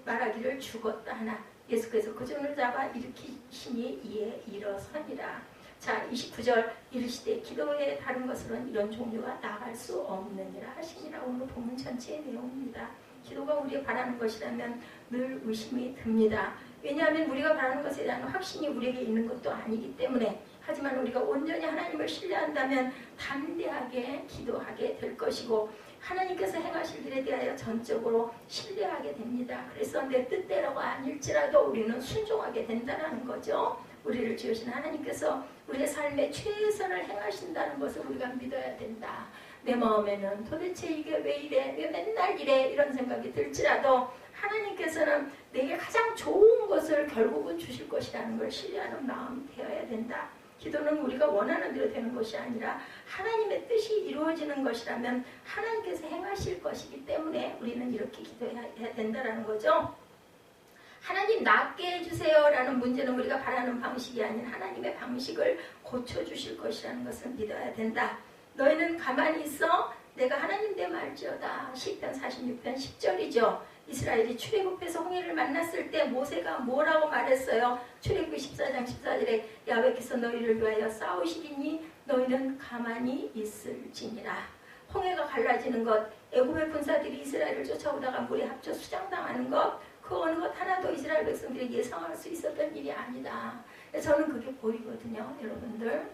말하기를 죽었다 하나 예수께서 그 종을 잡아 일으키시니 이에 일어서니라. 자, 29절 이르시되 기도의 다른 것으로는 이런 종류가 나갈 수 없느니라 하시니라. 오늘 본문 전체의 내용입니다. 기도가 우리가 바라는 것이라면 늘 의심이 듭니다. 왜냐하면 우리가 바라는 것에 대한 확신이 우리에게 있는 것도 아니기 때문에 하지만 우리가 온전히 하나님을 신뢰한다면 담대하게 기도하게 될 것이고 하나님께서 행하실 일에 대하여 전적으로 신뢰하게 됩니다. 그래서 내 뜻대로가 아닐지라도 우리는 순종하게 된다는 거죠. 우리를 지으신 하나님께서 우리의 삶에 최선을 행하신다는 것을 우리가 믿어야 된다. 내 마음에는 도대체 이게 왜 이래? 왜 맨날 이래? 이런 생각이 들지라도 하나님께서는 내게 가장 좋은 것을 결국은 주실 것이라는 걸 신뢰하는 마음이 되어야 된다. 기도는 우리가 원하는 대로 되는 것이 아니라 하나님의 뜻이 이루어지는 것이라면 하나님께서 행하실 것이기 때문에 우리는 이렇게 기도해야 된다는 거죠. 하나님 낫게 해주세요 라는 문제는 우리가 바라는 방식이 아닌 하나님의 방식을 고쳐주실 것이라는 것을 믿어야 된다. 너희는 가만히 있어 내가 하나님 됨 알지어다. 시편 46편 10절이죠. 이스라엘이 출애굽해서 홍해를 만났을 때 모세가 뭐라고 말했어요? 출애굽기 14장 14절에 야훼께서 너희를 위하여 싸우시리니 너희는 가만히 있을지니라. 홍해가 갈라지는 것, 애굽의 군사들이 이스라엘을 쫓아오다가 물에 합쳐 수장당하는 것, 그 어느 것 하나도 이스라엘 백성들이 예상할 수 있었던 일이 아니다. 저는 그게 보이거든요.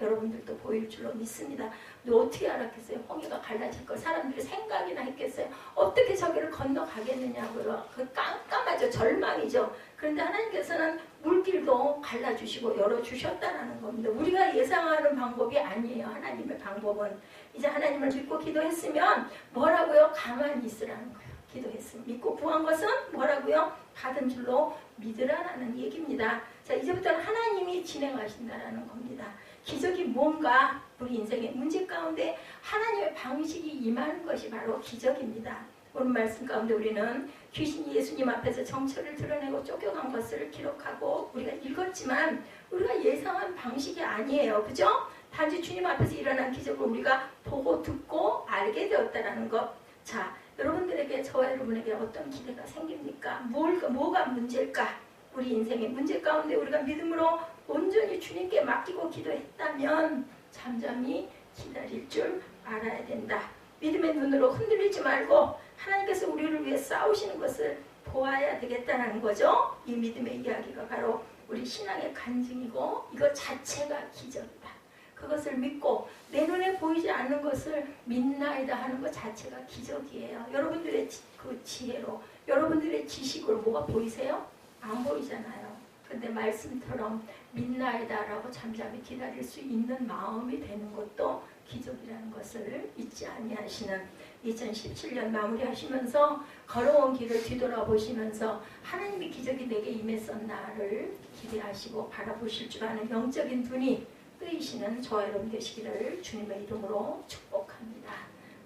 여러분들도 보일 줄로 믿습니다. 근데 어떻게 알았겠어요? 홍해가 갈라질 걸 사람들이 생각이나 했겠어요? 어떻게 저기를 건너가겠느냐고요. 그 깜깜하죠. 절망이죠. 그런데 하나님께서는 물길도 갈라주시고 열어주셨다는 겁니다. 우리가 예상하는 방법이 아니에요. 하나님의 방법은. 이제 하나님을 믿고 기도했으면 뭐라고요? 가만히 있으라는 거예요. 기도했으면. 믿고 구한 것은 뭐라고요? 받은 줄로 믿으라는 얘기입니다. 자, 이제부터는 하나님이 진행하신다라는 겁니다. 기적이 뭔가 우리 인생의 문제 가운데 하나님의 방식이 임하는 것이 바로 기적입니다. 오늘 말씀 가운데 우리는 귀신이 예수님 앞에서 정체를 드러내고 쫓겨간 것을 기록하고 우리가 읽었지만 우리가 예상한 방식이 아니에요. 그죠? 단지 주님 앞에서 일어난 기적을 우리가 보고 듣고 알게 되었다는 것. 자, 여러분들에게 저와 여러분에게 어떤 기대가 생깁니까? 뭐가 문제일까? 우리 인생의 문제 가운데 우리가 믿음으로 온전히 주님께 맡기고 기도했다면 잠잠히 기다릴 줄 알아야 된다. 믿음의 눈으로 흔들리지 말고 하나님께서 우리를 위해 싸우시는 것을 보아야 되겠다는 거죠. 이 믿음의 이야기가 바로 우리 신앙의 간증이고 이것 자체가 기적이다. 그것을 믿고 내 눈에 보이지 않는 것을 믿나이다 하는 것 자체가 기적이에요. 여러분들의 그 지혜로 여러분들의 지식으로 뭐가 보이세요? 안 보이잖아요. 근데 말씀처럼 믿나이다 라고 잠잠히 기다릴 수 있는 마음이 되는 것도 기적이라는 것을 잊지 아니하시는 2017년 마무리하시면서 걸어온 길을 뒤돌아보시면서 하나님의 기적이 내게 임했었나를 기대하시고 바라보실 줄 아는 영적인 눈이 뜨이시는 저와 여러분 되시기를 주님의 이름으로 축복합니다.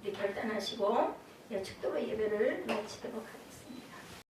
우리 결단하시고 축도의 예배를 마치도록 하겠습니다.